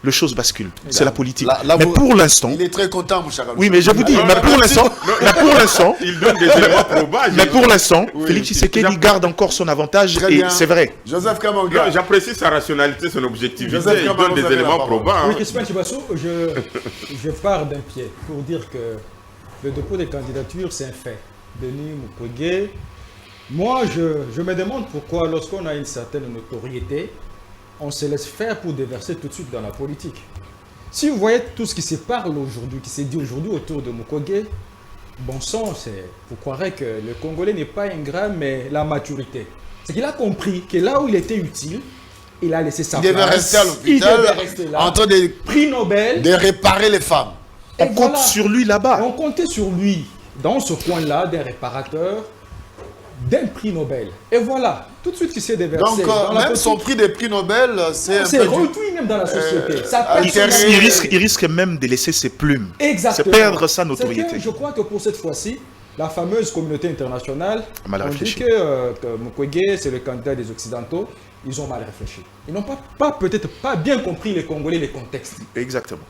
le chose bascule. C'est la politique. Mais pour l'instant... Il est très content, mon cher. Oui, mais je vous dis, mais pour l'instant... Il donne des éléments probables. Mais pour l'instant, Félix Tshisekedi garde encore son avantage, et c'est vrai. Joseph Kamanga. J'apprécie sa rationalité, son objectivité. Il donne des éléments probables. Oui, Crispin Chibasso, je pars d'un pied pour dire que le dépôt des candidatures, c'est un fait. Denis Mukwege. Moi, je me demande pourquoi, lorsqu'on a une certaine notoriété, on se laisse faire pour déverser tout de suite dans la politique. Si vous voyez tout ce qui se parle aujourd'hui, qui s'est dit aujourd'hui autour de Mukwege, bon sang, vous croirez que le Congolais n'est pas ingrat, mais la maturité. C'est qu'il a compris que là où il était utile, il a laissé sa place. Il devait rester à l'hôpital, en train de prix Nobel, de réparer les femmes. On compte sur lui là-bas. On comptait sur lui, dans ce coin-là, des réparateurs, d'un prix Nobel. Et voilà, tout de suite il s'est déversé. Donc, même son prix de prix Nobel, c'est réduit même dans la société. Il risque même de laisser ses plumes. Exactement. C'est perdre sa notoriété. Je crois que pour cette fois-ci, la fameuse communauté internationale, on dit que Mukwege, c'est le candidat des Occidentaux. Ils ont mal réfléchi. Ils n'ont peut-être pas bien compris, les Congolais, les contextes. Exactement.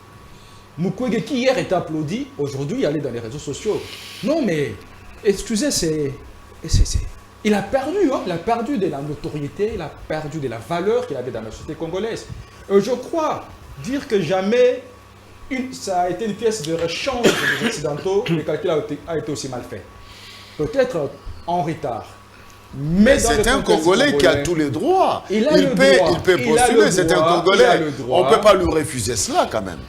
Mukwege, qui hier était applaudi, aujourd'hui il allait dans les réseaux sociaux. Non mais, excusez, il a perdu, hein, il a perdu de la notoriété, il a perdu de la valeur qu'il avait dans la société congolaise. Je crois dire que jamais ça a été une pièce de rechange des Occidentaux, le calcul a été aussi mal fait. Peut-être en retard. Mais c'est un Congolais qui a tous les droits. Il peut postuler, c'est un Congolais. On ne peut pas lui refuser cela quand même.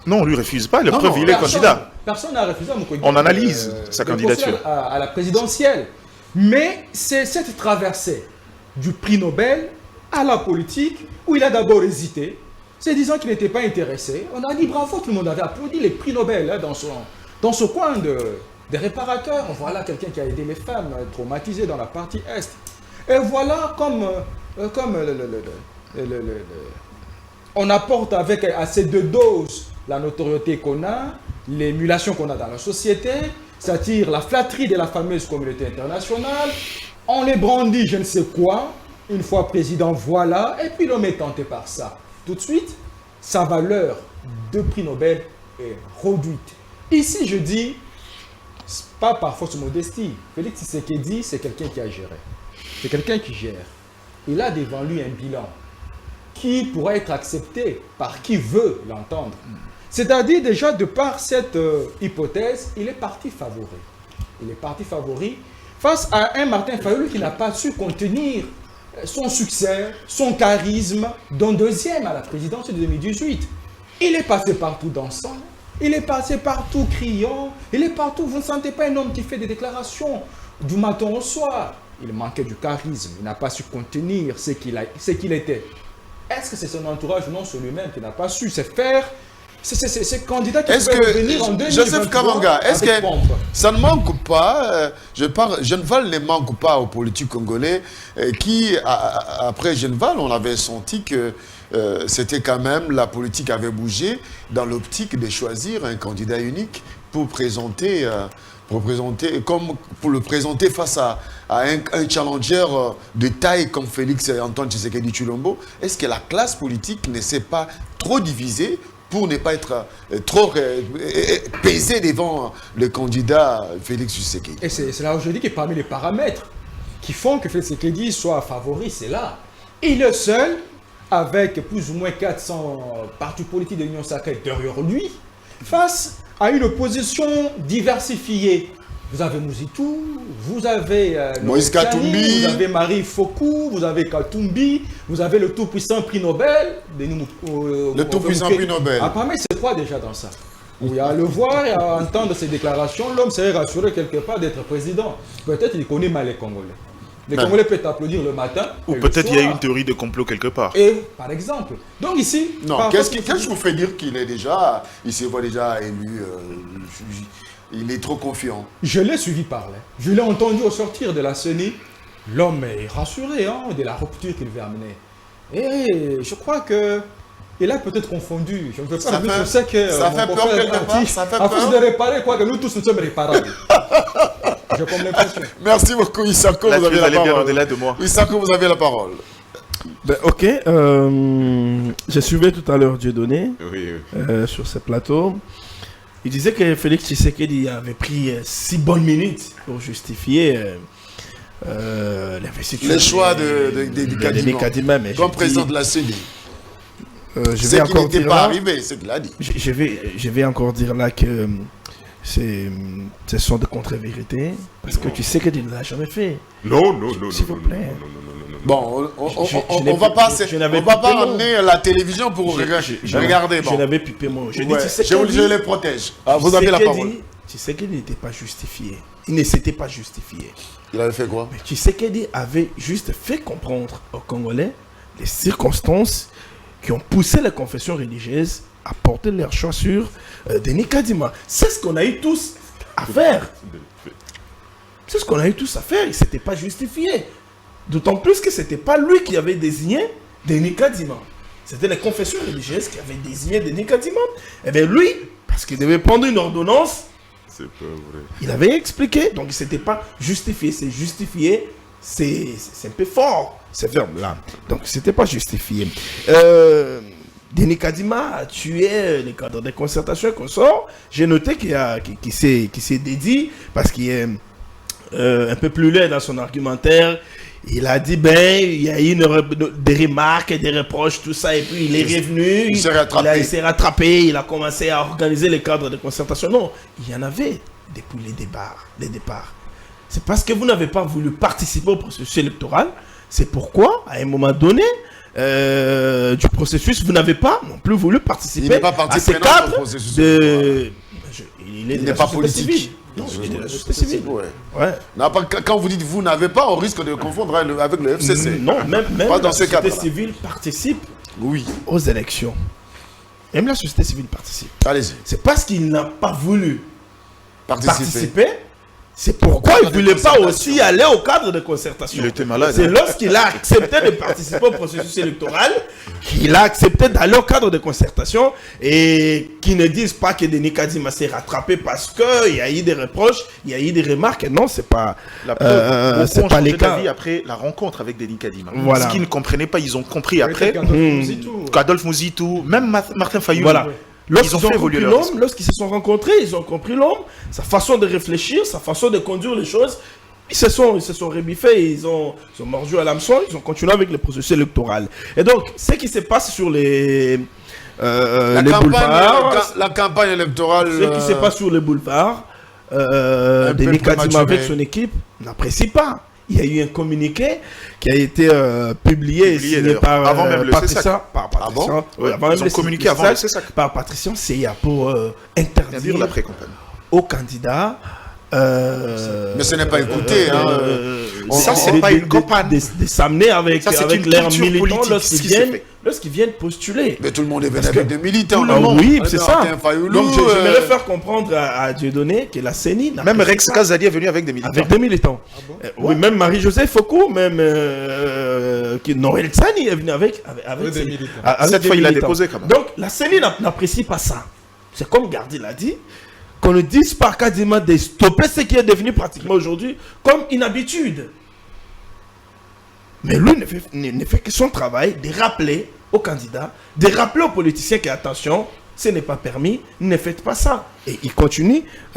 Non, on ne lui refuse pas. La preuve, il est candidat. Personne n'a refusé à Mukwege. On analyse sa candidature. À la présidentielle. Mais c'est cette traversée du prix Nobel à la politique où il a d'abord hésité. C'est disant qu'il n'était pas intéressé. On a dit bravo, tout le monde avait applaudi les prix Nobel hein, dans ce coin des réparateurs. Voilà quelqu'un qui a aidé les femmes traumatisées dans la partie Est. Et voilà comme on apporte avec assez de doses la notoriété qu'on a, l'émulation qu'on a dans la société, c'est-à-dire la flatterie de la fameuse communauté internationale. On les brandit je ne sais quoi, une fois président, voilà, et puis l'homme est tenté par ça. Tout de suite, sa valeur de prix Nobel est réduite. Ici, je dis, pas par fausse modestie, Félix Tshisekedi, c'est quelqu'un qui a géré. C'est quelqu'un qui gère. Il a devant lui un bilan qui pourrait être accepté par qui veut l'entendre. C'est-à-dire, déjà, de par cette hypothèse, il est parti favori. Il est parti favori face à un Martin Fayulu qui n'a pas su contenir son succès, son charisme, d'un deuxième à la présidence de 2018. Il est passé partout dansant, Il est passé partout criant, il est partout. Vous ne sentez pas un homme qui fait des déclarations du matin au soir. Il manquait du charisme, il n'a pas su contenir ce qu'il était. Est-ce que c'est son entourage ou non, c'est lui-même qui n'a pas su se faire? C'est candidat qui peut revenir en 2023 Joseph Kabanga, est-ce avec que pompe. ça ne manque pas, Genval ne manque pas aux politiques congolais qui, après Genval, on avait senti que c'était quand même, la politique avait bougé dans l'optique de choisir un candidat unique pour présenter, pour le présenter face à un challenger de taille comme Félix Antoine Tshisekedi Tshilombo. Est-ce que la classe politique ne s'est pas trop divisée pour ne pas être trop pesé devant le candidat Félix Tshisekedi? Et c'est là où je dis que parmi les paramètres qui font que Félix Tshisekedi soit favori, c'est là. Il est seul, avec plus ou moins 400 partis politiques de l'Union sacrée derrière lui, face à une opposition diversifiée. Vous avez Mouzitou, vous avez Moïse Katumbi, vous avez Marie Fokou, vous avez Katumbi, vous avez le tout-puissant prix Nobel. Le tout-puissant prix Nobel. Apparemment, c'est quoi déjà dans ça? Il y a à le voir et à entendre ses déclarations, l'homme serait rassuré quelque part d'être président. Peut-être qu'il connaît mal les Congolais. Les Congolais peuvent applaudir le matin. Ou peut-être il y a une théorie de complot quelque part. Et par exemple. Donc ici. Non, qu'est-ce qui vous fait dire qu'il est déjà, il se voit déjà élu, il est trop confiant? Je l'ai suivi parler. Je l'ai entendu au sortir de la CENI. L'homme est rassuré de la rupture qu'il veut amener. Et je crois que il a peut-être confondu. Je ne veux pas dire que c'est que ça fait peur quelque part. Ça fait à peur. force de réparer, quoi que nous tous nous sommes réparables. J'ai comme l'impression. Merci beaucoup, Isako. Là, vous avez vous la allez bien parole. au-delà de moi. Isako, vous avez la parole. Ben, ok, je suivais tout à l'heure Dieudonné Oui, sur ce plateau. Il disait que Félix Tshisekedi avait pris 6 bonnes minutes pour justifier l'investiture. Le choix de Kadima, mais comme président de la CENI. je Ce vais qui encore n'était dire pas là, arrivé, c'est qu'il a dit. je vais encore dire là que ce sont des contre-vérités, parce que tu sais que tu ne l'as jamais fait. non, S'il vous plaît. Bon, on n'ai va pas- pas, je n'avais on va pas pas mon- amener la télévision pour regarder. Je Bon. n'avais pipé mon. Je dis, Ouais, Tshisekedi- je les protège. Ah, vous avez la parole. Tshisekedi n'était pas justifié. Il ne s'était pas justifié. Il avait fait quoi? Mais Tshisekedi avait juste fait comprendre aux Congolais les circonstances qui ont poussé les confessions religieuses à porter leur choix sur Denis Kadima. C'est ce qu'on a eu tous à faire. C'est ce qu'on a eu tous à faire. Il ne s'était pas justifié. D'autant plus que ce n'était pas lui qui avait désigné Denis Kadima. C'était les confessions religieuses qui avaient désigné Denis Kadima. Et bien lui, parce qu'il devait prendre une ordonnance, c'est pas vrai. il avait expliqué. Donc il ne s'était pas justifié. C'est justifié, c'est un peu fort, ces verbes-là. Donc c'était pas justifié. Denis Kadima a tué les cadres de concertation et consorts. J'ai noté qu'il s'est dédié parce qu'il est un peu plus laid dans son argumentaire. Il a dit, il y a eu des remarques, des reproches, tout ça, et puis il est revenu, il s'est rattrapé. il s'est rattrapé, il a commencé à organiser les cadres de concertation. Non, il y en avait depuis les départs. C'est parce que vous n'avez pas voulu participer au processus électoral. C'est pourquoi, à un moment donné, du processus, vous n'avez pas non plus voulu participer Il n'est pas partie à ces prenante au cadres processus il est de n'est la pas société politique. civile. Non, il est de la société civile. Ouais. Ouais. Non, quand vous dites vous n'avez pas, on risque de confondre avec le FCC. Non, même Pas dans la ce société cadre-là. civile participe Oui. aux élections. Même la société civile participe. Allez-y. C'est parce qu'il n'a pas voulu Participez. participer. C'est pourquoi il ne voulait pas aussi aller au cadre de concertation. Il était malade. C'est lorsqu'il a accepté de participer au processus électoral qu'il a accepté d'aller au cadre de concertation et qu'ils ne disent pas que Denis Kadima s'est rattrapé parce qu'il y a eu des reproches, il y a eu des remarques. Non, c'est pas, La preuve, c'est pas les cas. après la rencontre avec Denis Kadima. Voilà. Ce qu'ils ne comprenaient pas, ils ont compris après. Mouzitou. Qu'Adolphe Mouzitou, même Martin Fayou. Voilà. Ils ont Lorsqu'ils fait ont évoluer compris leur l'homme, discours. lorsqu'ils se sont rencontrés, ils ont compris l'homme, sa façon de réfléchir, sa façon de conduire les choses. Ils se sont rebiffés, ils ont mordu à l'hameçon, ils ont continué avec le processus électoral. Et donc, ce qui se passe sur les boulevards, La campagne électorale. ce qui se passe sur les boulevards, peu Denis Kadima prématuré. avec son équipe n'apprécie pas. il y a eu un communiqué qui a été publié et signé d'ailleurs. par Avant même le Patricia. CESAC. Par Patricia. bon Oui, avant Ils même ont le communiqué avant le CESAC. Par Patricia Seya pour Bien dire interdire l'après-campagne. aux candidats. Mais ce n'est pas écouté. Ça, c'est pas une campagne. De s'amener avec, Ça, c'est avec une leurs culture militants politique, lorsqu'ils ce qui s'est viennent, fait. lorsqu'ils viennent postuler. Mais tout le monde est venu Parce avec que des militants. tout le monde, oui, c'est ça. Fayoulou, Donc j'aimerais faire comprendre à Dieudonné que la CENI n'a Même pas- Rex Kazadi est venu avec des militants. avec des militants. Oui, même Marie-Josée Foucault, même Noël Tsani est venu avec des ses- militants. avec Cette des fois, il a militants. déposé quand même. Donc la CENI n'apprécie pas ça. C'est comme Gardi l'a dit, qu'on ne dise pas quasiment de stopper ce qui est devenu pratiquement aujourd'hui comme une habitude. Mais lui ne fait que son travail de rappeler aux candidats, de rappeler aux politiciens que attention, ce n'est pas permis, ne faites pas ça. Et il continue à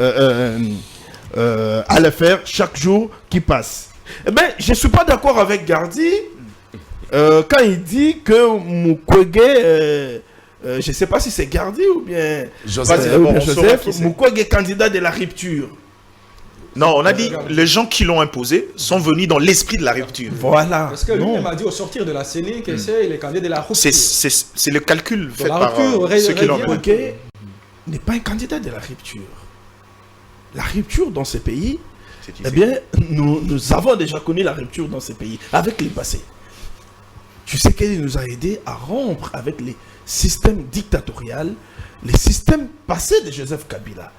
le faire chaque jour qui passe. Eh bien, je ne suis pas d'accord avec Gardi quand il dit que Mukwege, je ne sais pas si c'est Gardi ou bien Joseph. ou bien Bon, on saura Joseph, qui c'est. Mukwege est candidat de la rupture. Non, on a dit les gens qui l'ont imposé sont venus dans l'esprit de la rupture. Voilà. Parce que Non. lui m'a dit au sortir de la CENI que c'est les candidats de la rupture. C'est le calcul fait la par rupture, ceux qui l'ont revient. imposé. Mukwege n'est pas un candidat de la rupture. La rupture dans ces pays, eh bien, nous avons déjà connu la rupture dans ces pays avec les passés. Tu sais qu'il nous a aidé à rompre avec les systèmes dictatoriaux, les systèmes passés de Joseph Kabila,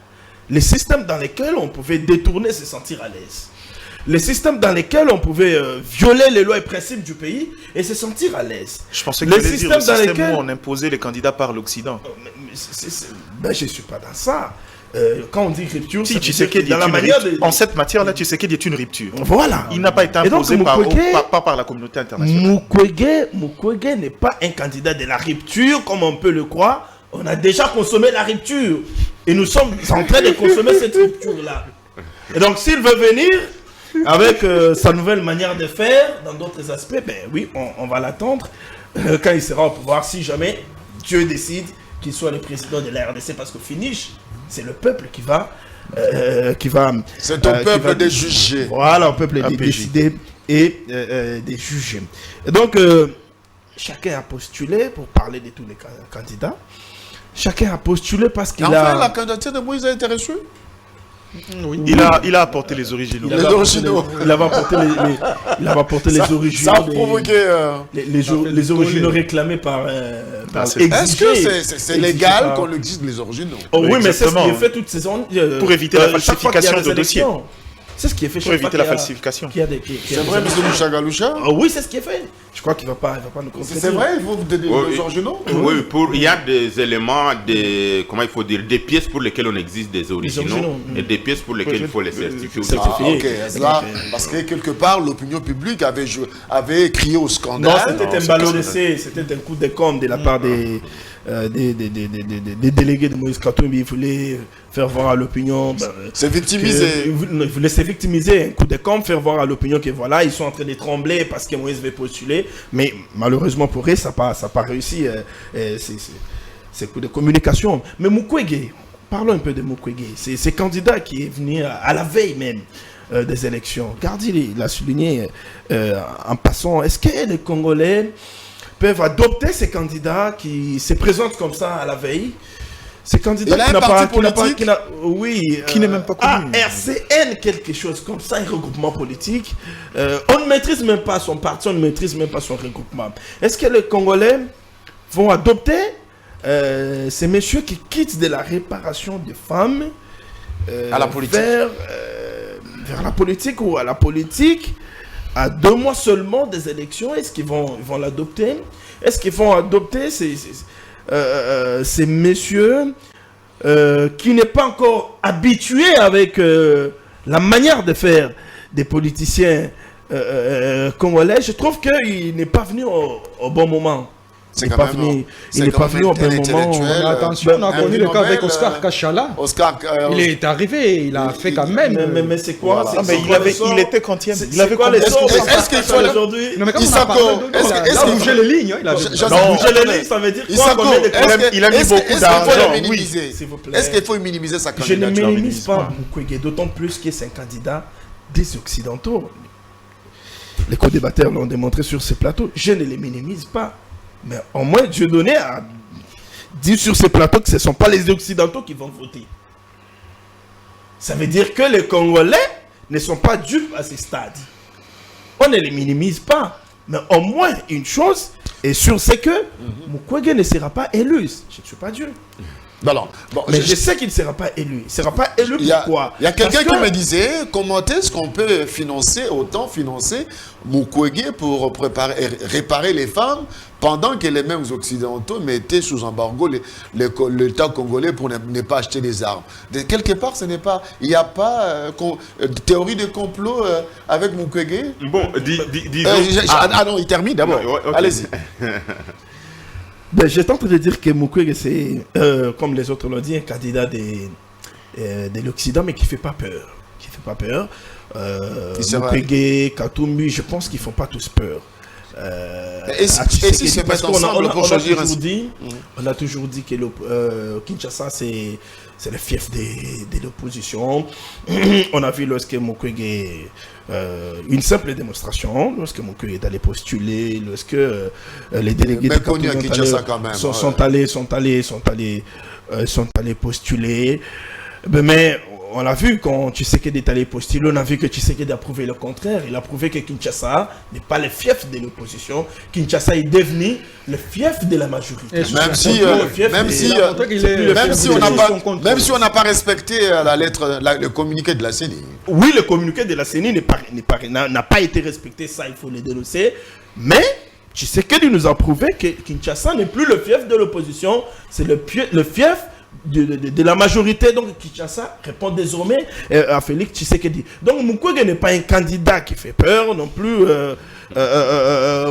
les systèmes dans lesquels on pouvait détourner, se sentir à l'aise, les systèmes dans lesquels on pouvait violer les lois et principes du pays et se sentir à l'aise. Je pensais que Les tu allais dire le systèmes dans système lesquels- où on imposait les candidats par l'Occident. Ben, je ne suis pas dans ça. Quand on dit rupture, Si, ça tu veut sais dire qu'il que y a dans la une manière rupture. de... En cette matière-là, tu sais qu'il y a une rupture. Voilà. Il n'a pas été Et donc, imposé Mukwege- pas par la communauté internationale. Mukwege n'est pas un candidat de la rupture, comme on peut le croire. On a déjà consommé la rupture. Et nous sommes en train de consommer cette rupture-là. Et donc, s'il veut venir avec sa nouvelle manière de faire, dans d'autres aspects, ben oui, on va l'attendre quand il sera au pouvoir, si jamais Dieu décide qu'il soit le président de la RDC, parce que finish, c'est le peuple qui va... C'est au peuple de juger. Voilà, au peuple de APJ. décider et de juger. Et donc, chacun a postulé pour parler de tous les candidats. Chacun a postulé parce qu'il Enfin, a... la candidature de Moïse a été reçue. Il a apporté les originaux. Il Les avait originaux. il avait apporté il avait apporté les originaux. Ça a des- provoqué. les originaux réclamés par c'est- Est-ce que exigés- c'est exigés légal par- qu'on existe les originaux? Oh oui, mais c'est ce Exactement. qui est fait toutes ces ans. Pour éviter la chaque fois qu'il y a falsification des de dossiers. élections. C'est ce qui est fait Pour chaque fois éviter la qu'il y a- falsification. qu'il y a des- C'est vrai, M. Mouchagaloucha? Oui, c'est ce qui est fait. Je crois qu'il ne va pas nous contredire. C'est vrai, il faut des Oui. originaux? Oui, il y a des éléments, comment il faut dire, des pièces pour lesquelles on existe des originaux, et des pièces pour lesquelles il faut les certifier. C'est- Ah, certifié. ok. Là, parce que quelque part, l'opinion publique avait crié au Non, scandale. c'était un ballon d'essai, c'était un coup de com' de la part des délégués de Moïse Katumbi. Ils voulaient faire voir à l'opinion. C'est victimisé. Ils voulaient se victimiser, un coup de com', faire voir à l'opinion que voilà, ils sont en train de trembler parce que Moïse va postuler. Mais malheureusement pour eux, ça n'a pas réussi. C'est coup de communication. Mais Mukwege, parlons un peu de Mukwege. C'est ce candidat qui est venu à la veille même des élections. Gardi l'a souligné en passant. Est-ce que les Congolais peuvent adopter ces candidats qui se présentent comme ça à la veille? Ces candidats Il a qui un n'a parti pas, qui n'a pas, politique qui n'est même pas connu. RCN, quelque chose comme ça, un regroupement politique. On ne maîtrise même pas son parti, on ne maîtrise même pas son regroupement. Est-ce que les Congolais vont adopter ces messieurs qui quittent de la réparation des femmes À la politique. vers la politique ou à la politique à 2 mois seulement des élections? Est-ce qu'ils vont l'adopter? Est-ce qu'ils vont adopter ces messieurs qui n'est pas encore habitués avec la manière de faire des politiciens congolais? Je trouve qu'il n'est pas venu au bon moment. C'est Il n'est quand pas même venu, il n'est quand pas même venu au un bon moment. intellectuel. Attention, on a un connu le cas Nobel, avec Oscar Kachala. Oscar, Il est arrivé, il a fait quand même. Mais c'est quoi? Voilà. c'est Mais quoi le sort? il était quantième. C'est Il avait quoi les combien- sorts est-ce qu'il faut- aujourd'hui? Non, mais quand Isako, on a parlé de- est-ce il a qu'il- bougé les lignes, hein, il a Je- je- Non, Attendez. bouger les lignes, ça veut dire quoi? Isako, Combien de est-ce que- Il a mis est-ce beaucoup que- est-ce qu'il faut d'argent, le minimiser? oui, s'il vous plaît. Est-ce qu'il faut minimiser sa Je ne candidature? minimise pas Mukwege, d'autant plus que c'est un candidat des Occidentaux. les co-débatteurs l'ont démontré sur ces plateaux, je ne les minimise pas. Mais au moins, Dieu donné à dire sur ces plateaux que ce ne sont pas les Occidentaux qui vont voter. Ça veut dire que les Congolais ne sont pas dupes à ces stades. On ne les minimise pas. Mais au moins, une chose est sûre, c'est que Mukwege ne sera pas élu. Je ne suis pas Dieu. Bon, Mais je sais qu'il ne sera pas élu. Il ne sera pas élu pourquoi? Il y a quelqu'un Parce qui me disait comment est-ce qu'on peut financer Mukwege pour réparer les femmes pendant que les mêmes Occidentaux mettaient sous embargo l'État congolais pour ne pas acheter des armes. De quelque part, il n'y a pas théorie de complot avec Mukwege. Bon, disons... non, il termine d'abord. Okay. Allez-y. Ben, j'étais en train de dire que Mukwege, c'est, comme les autres l'ont dit, un candidat de l'Occident, mais qui ne fait pas peur. Qui fait pas peur. Mukwege, Katumbi, je pense qu'ils ne font pas tous peur. Et si c'est parce qu'on pour choisir on a toujours dit que Kinshasa, c'est le fief de l'opposition. On a vu lorsque Mukwege, une simple démonstration, lorsque Mukwege est allé postuler, lorsque les délégués de Kinshasa sont allés postuler. Mais on l'a vu quand Tshisekedi est allé postuler, on a vu que Tshisekedi a prouvé le contraire. Il a prouvé que Kinshasa n'est pas le fief de l'opposition. Kinshasa est devenu le fief de la majorité. Même si on n'a pas respecté la lettre, le communiqué de la CENI. Oui, le communiqué de la CENI n'a pas été respecté, ça il faut le dénoncer. Mais Tshisekedi nous a prouvé que Kinshasa n'est plus le fief de l'opposition, c'est le fief de la majorité. Donc Kinshasa répond désormais à Félix Tshisekedi. Donc Mukwege n'est pas un candidat qui fait peur non plus,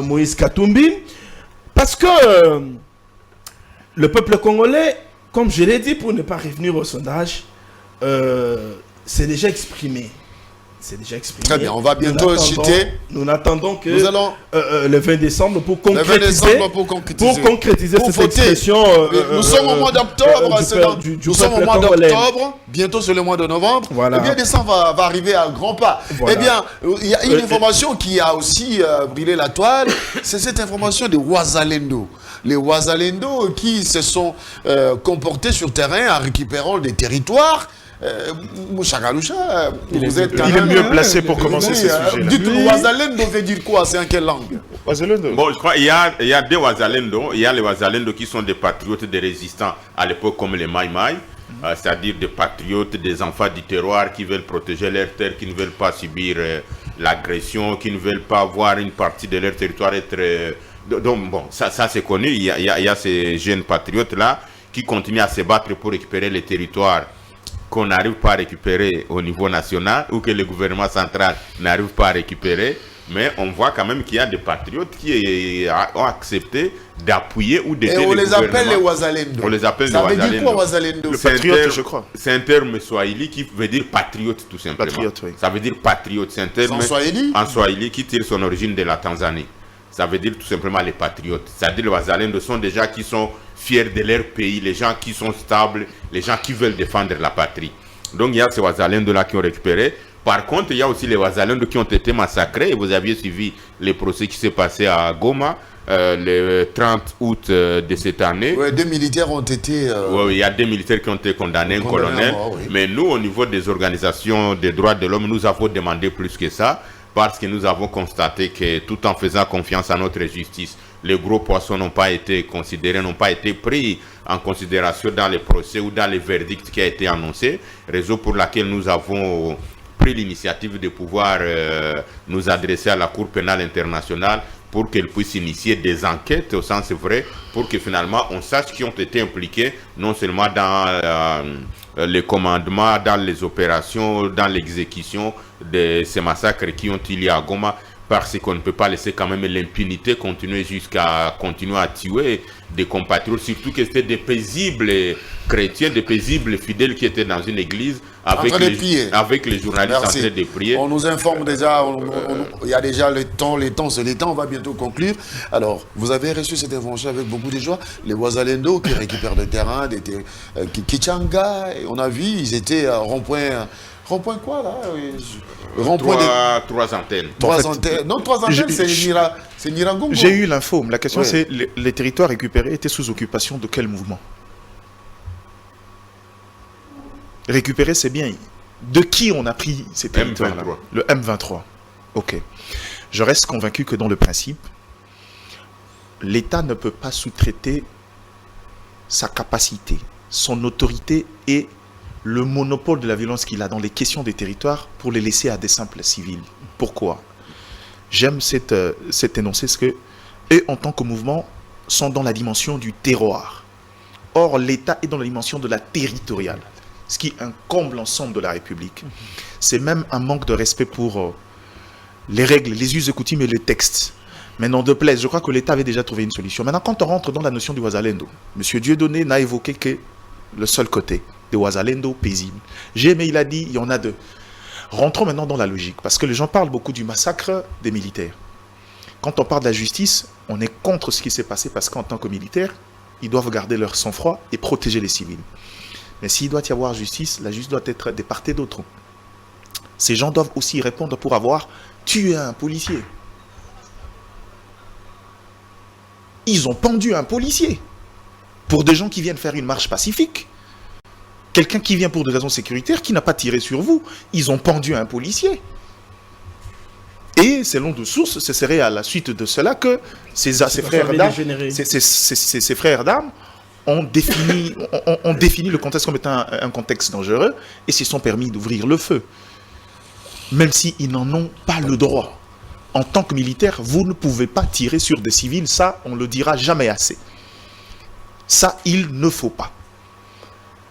Moïse Katumbi, parce que le peuple congolais, comme je l'ai dit, pour ne pas revenir au sondage, c'est déjà exprimé. C'est déjà exprimé. Très bien, on va bientôt citer. Nous n'attendons que le 20 décembre pour concrétiser cette expression. Nous sommes au mois d'octobre. Nous sommes au mois d'octobre. Bientôt c'est le mois de novembre. Voilà. Eh bien, décembre va arriver à grands pas. Voilà. Eh bien, il y a une information qui a aussi brûlé la toile. C'est cette information des Wazalendo. Les Wazalendo qui se sont comportés sur terrain en récupérant des territoires. Mouchagaloucha, il est mieux placé pour commencer ces sujets-là. Dites-nous, Wazalendo veut dire quoi? C'est en quelle langue? Wazalendo. Bon, je crois qu'il y a deux Wazalendo. Il y a les Wazalendo qui sont des patriotes, des résistants à l'époque comme les Mai Mai, c'est-à-dire des patriotes, des enfants du terroir qui veulent protéger leur terre, qui ne veulent pas subir l'agression, qui ne veulent pas voir une partie de leur territoire être... Donc bon, ça c'est connu. Il y a ces jeunes patriotes-là qui continuent à se battre pour récupérer les territoires qu'on n'arrive pas à récupérer au niveau national ou que le gouvernement central n'arrive pas à récupérer. Mais on voit quand même qu'il y a des patriotes qui ont accepté d'appuyer ou d'aider le gouvernement. Et on les appelle les Wazalendo. On les appelle les Wazalendo. Ça veut dire quoi, Wazalendo? Le patriote, je crois. C'est un terme swahili qui veut dire patriote, tout simplement. Patriote, oui. Ça veut dire patriote. C'est un terme en swahili qui tire son origine de la Tanzanie. Ça veut dire tout simplement les patriotes. C'est-à-dire les Wazalendo sont des gens qui sont fiers de leur pays, les gens qui sont stables, les gens qui veulent défendre la patrie. Donc il y a ces Wazalendo-là qui ont récupéré. Par contre, il y a aussi les Wazalendo qui ont été massacrés. Vous aviez suivi les procès qui s'est passé à Goma le 30 août de cette année. Oui, 2 militaires ont été... Oui, il y a 2 militaires qui ont été condamnés, un colonel. Oui. Mais nous, au niveau des organisations des droits de l'homme, nous avons demandé plus que ça, parce que nous avons constaté que tout en faisant confiance à notre justice, les gros poissons n'ont pas été considérés, n'ont pas été pris en considération dans les procès ou dans les verdicts qui ont été annoncés, raison pour laquelle nous avons pris l'initiative de pouvoir nous adresser à la Cour pénale internationale pour qu'elle puisse initier des enquêtes au sens vrai, pour que finalement on sache qui ont été impliqués, non seulement dans les commandements, dans les opérations, dans l'exécution de ces massacres qui ont eu lieu à Goma, parce qu'on ne peut pas laisser quand même l'impunité continuer jusqu'à continuer à tuer des compatriotes, surtout que c'était des paisibles chrétiens, des paisibles fidèles qui étaient dans une église avec les journalistes Merci. en train de prier. On nous informe déjà, il y a déjà le temps, on va bientôt conclure. Alors, vous avez reçu cette information avec beaucoup de joie. Les Ouazalendo qui récupèrent des terrains, Kichanga, on a vu, ils étaient à rond-point quoi là? Trois antennes. Trois antennes. Non, trois antennes, c'est Niragongo. J'ai eu l'info, mais la question Oui. c'est les territoires récupérés étaient sous occupation de quel mouvement? Récupérer, c'est bien. De qui on a pris ces territoires-là? M23. Le M23. Ok. Je reste convaincu que dans le principe, l'État ne peut pas sous-traiter sa capacité, son autorité et le monopole de la violence qu'il a dans les questions des territoires pour les laisser à des simples civils. Pourquoi? J'aime cet énoncé, parce que eux, en tant que mouvement, sont dans la dimension du terroir. Or, l'État est dans la dimension de la territoriale, ce qui incombe l'ensemble de la République. C'est même un manque de respect pour les règles, les us et coutumes et les textes. Maintenant, de plaise, je crois que l'État avait déjà trouvé une solution. Maintenant, quand on rentre dans la notion du Ouazalendo, M. Dieudonné n'a évoqué que le seul côté, des Ouazalendo paisibles. Mais il a dit, il y en a deux. Rentrons maintenant dans la logique, parce que les gens parlent beaucoup du massacre des militaires. Quand on parle de la justice, on est contre ce qui s'est passé, parce qu'en tant que militaires, ils doivent garder leur sang-froid et protéger les civils. Mais s'il doit y avoir justice, la justice doit être de part et d'autre. Ces gens doivent aussi répondre pour avoir tué un policier. Ils ont pendu un policier pour des gens qui viennent faire une marche pacifique. Quelqu'un qui vient pour des raisons sécuritaires, qui n'a pas tiré sur vous. Ils ont pendu un policier. Et selon de sources, ce serait à la suite de cela que ces frères d'armes ont défini le contexte comme étant un contexte dangereux et se sont permis d'ouvrir le feu. Même s'ils n'en ont pas le droit. En tant que militaire, vous ne pouvez pas tirer sur des civils, ça, on ne le dira jamais assez. Ça, il ne faut pas.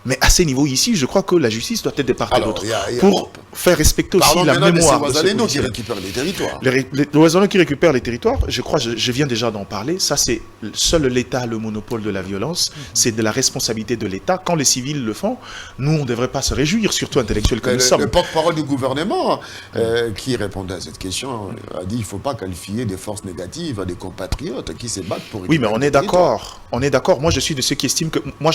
Mais à ces niveaux ici, je crois que la justice doit être de part et d'autre pour faire respecter aussi la mémoire de ces Ouazalendo qui récupèrent les territoires. Les Ouazalendo qui récupèrent les territoires, je crois, je viens déjà d'en parler, ça c'est seul l'État a le monopole de la violence, c'est de la responsabilité de l'État. Quand les civils le font, nous on ne devrait pas se réjouir, surtout intellectuels que nous sommes. Le porte-parole du gouvernement qui répondait à cette question a dit qu'il ne faut pas qualifier des forces négatives à des compatriotes qui se battent pour... Oui, mais on est d'accord. Moi je suis de ceux qui estiment que... Moi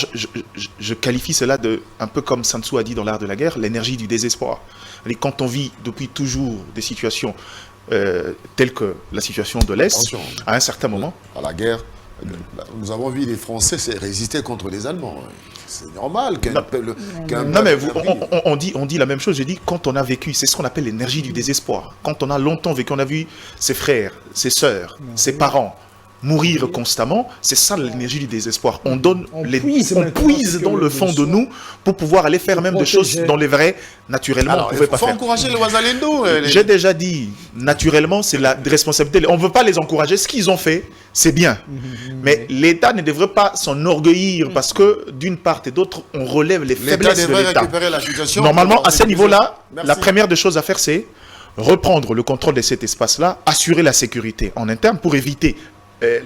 je qualifie cela un peu comme Sun Tzu a dit dans l'art de la guerre, l'énergie du désespoir. Et quand on vit depuis toujours des situations telles que la situation de l'Est, à un certain moment... À la guerre, nous avons vu les Français résister contre les Allemands. C'est normal on dit la même chose. J'ai dit, quand on a vécu, c'est ce qu'on appelle l'énergie du désespoir. Quand on a longtemps vécu, on a vu ses frères, ses sœurs, ses parents mourir constamment, c'est ça l'énergie du désespoir. On puise dans le fond de nous pour pouvoir aller faire même des choses dont les vrais, naturellement, on ne pouvait pas faire. Il faut encourager les Ouazalendo. J'ai déjà dit, naturellement, c'est la responsabilité. On ne veut pas les encourager. Ce qu'ils ont fait, c'est bien. Mais l'État ne devrait pas s'enorgueillir parce que, d'une part et d'autre, on relève les faiblesses de l'État. Normalement, à ce niveau-là, la première des choses à faire, c'est reprendre le contrôle de cet espace-là, assurer la sécurité en interne pour éviter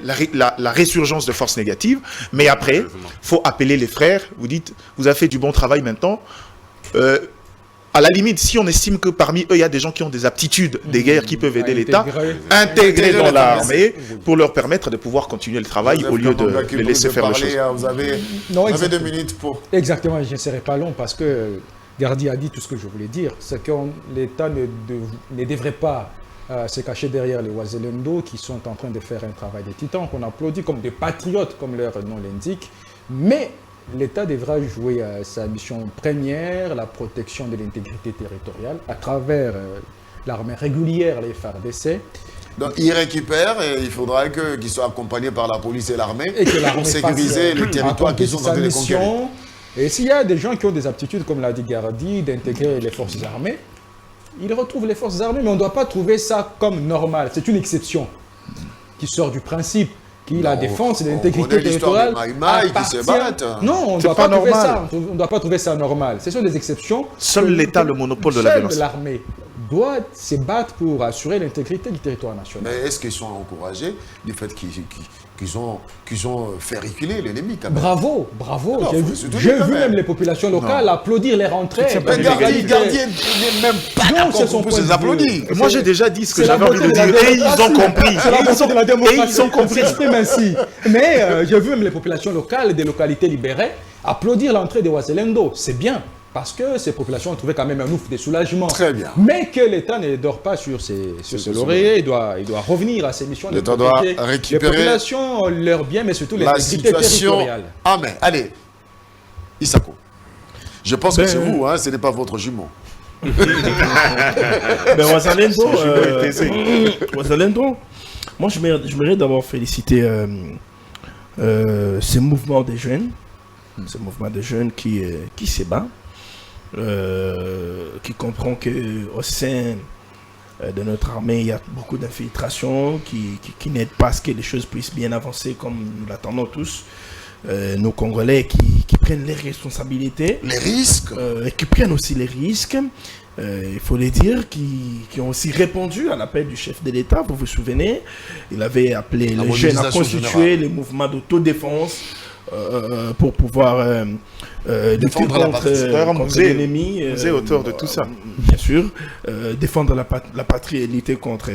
la résurgence de forces négatives, mais après, il faut appeler les frères, vous dites, vous avez fait du bon travail maintenant, à la limite, si on estime que parmi eux, il y a des gens qui ont des aptitudes des guerres qui peuvent aider l'État, intégrer dans l'armée pour leur permettre de pouvoir continuer le travail au lieu de les laisser faire les choses. Vous avez 2 minutes pour... Exactement, je ne serai pas long parce que Gardi a dit tout ce que je voulais dire, c'est que l'État ne devrait pas se cacher derrière les Ouazalendo qui sont en train de faire un travail de titan, qu'on applaudit comme des patriotes, comme leur nom l'indique. Mais l'État devra jouer sa mission première, la protection de l'intégrité territoriale, à travers l'armée régulière, les FARDC. Donc, ils récupèrent et il faudra qu'ils soient accompagnés par la police et l'armée pour sécuriser les territoires qui sont en train de conquérir. Et s'il y a des gens qui ont des aptitudes, comme l'a dit Gardi, d'intégrer les forces armées, ils retrouvent les forces armées, mais on ne doit pas trouver ça comme normal. C'est une exception qui sort du principe que la défense et l'intégrité territoriale Non, on ne doit pas trouver ça. On ne doit pas trouver ça normal. Ce sont des exceptions. Seul l'État a le monopole de la violence. Seule l'armée doit se battre pour assurer l'intégrité du territoire national. Mais est-ce qu'ils sont encouragés du fait qu'ils ont fait reculer l'ennemi quand même? Bravo. Non, J'ai faut vu, se soutenir quand même. même les populations locales applaudir les rentrées. Mais Gardien n'est même pas Non, c'est d'accord son pour point de les vue. applaudir. Moi, j'ai déjà dit ce que C'est la j'avais envie de beauté de la dire. Et ils ont démocratie. compris. C'est la beauté de la démocratie. Et ils ont compris. Ça s'exprime ainsi. Mais j'ai vu même les populations locales des localités libérées applaudir l'entrée de Ouazalendo. C'est bien. Parce que ces populations ont trouvé quand même un ouf de soulagement. Très bien. Mais que l'État ne dort pas sur ses lauriers, il doit revenir à ses missions de L'État doit protéger récupérer les populations, leurs biens, mais surtout les la intégrité situation. territoriale. Amen. Allez, Isako. Je pense que c'est vous, hein, ce n'est pas votre jumeau. Ben, Ouazalendo, Ouazalendo, moi je mérite d'abord féliciter ce mouvement des jeunes, qui se bat, qui comprend qu'au sein de notre armée, il y a beaucoup d'infiltrations qui n'aident pas à ce que les choses puissent bien avancer comme nous l'attendons tous. Nos Congolais qui prennent les responsabilités. Les risques. Et qui prennent aussi les risques. Il faut les dire, qui ont aussi répondu à l'appel du chef de l'État. Vous vous souvenez, il avait appelé les jeunes à constituer les mouvements d'autodéfense pour pouvoir défendre contre l'ennemi. Vous êtes auteur de tout ça. Bien sûr, défendre la patrie et lutter contre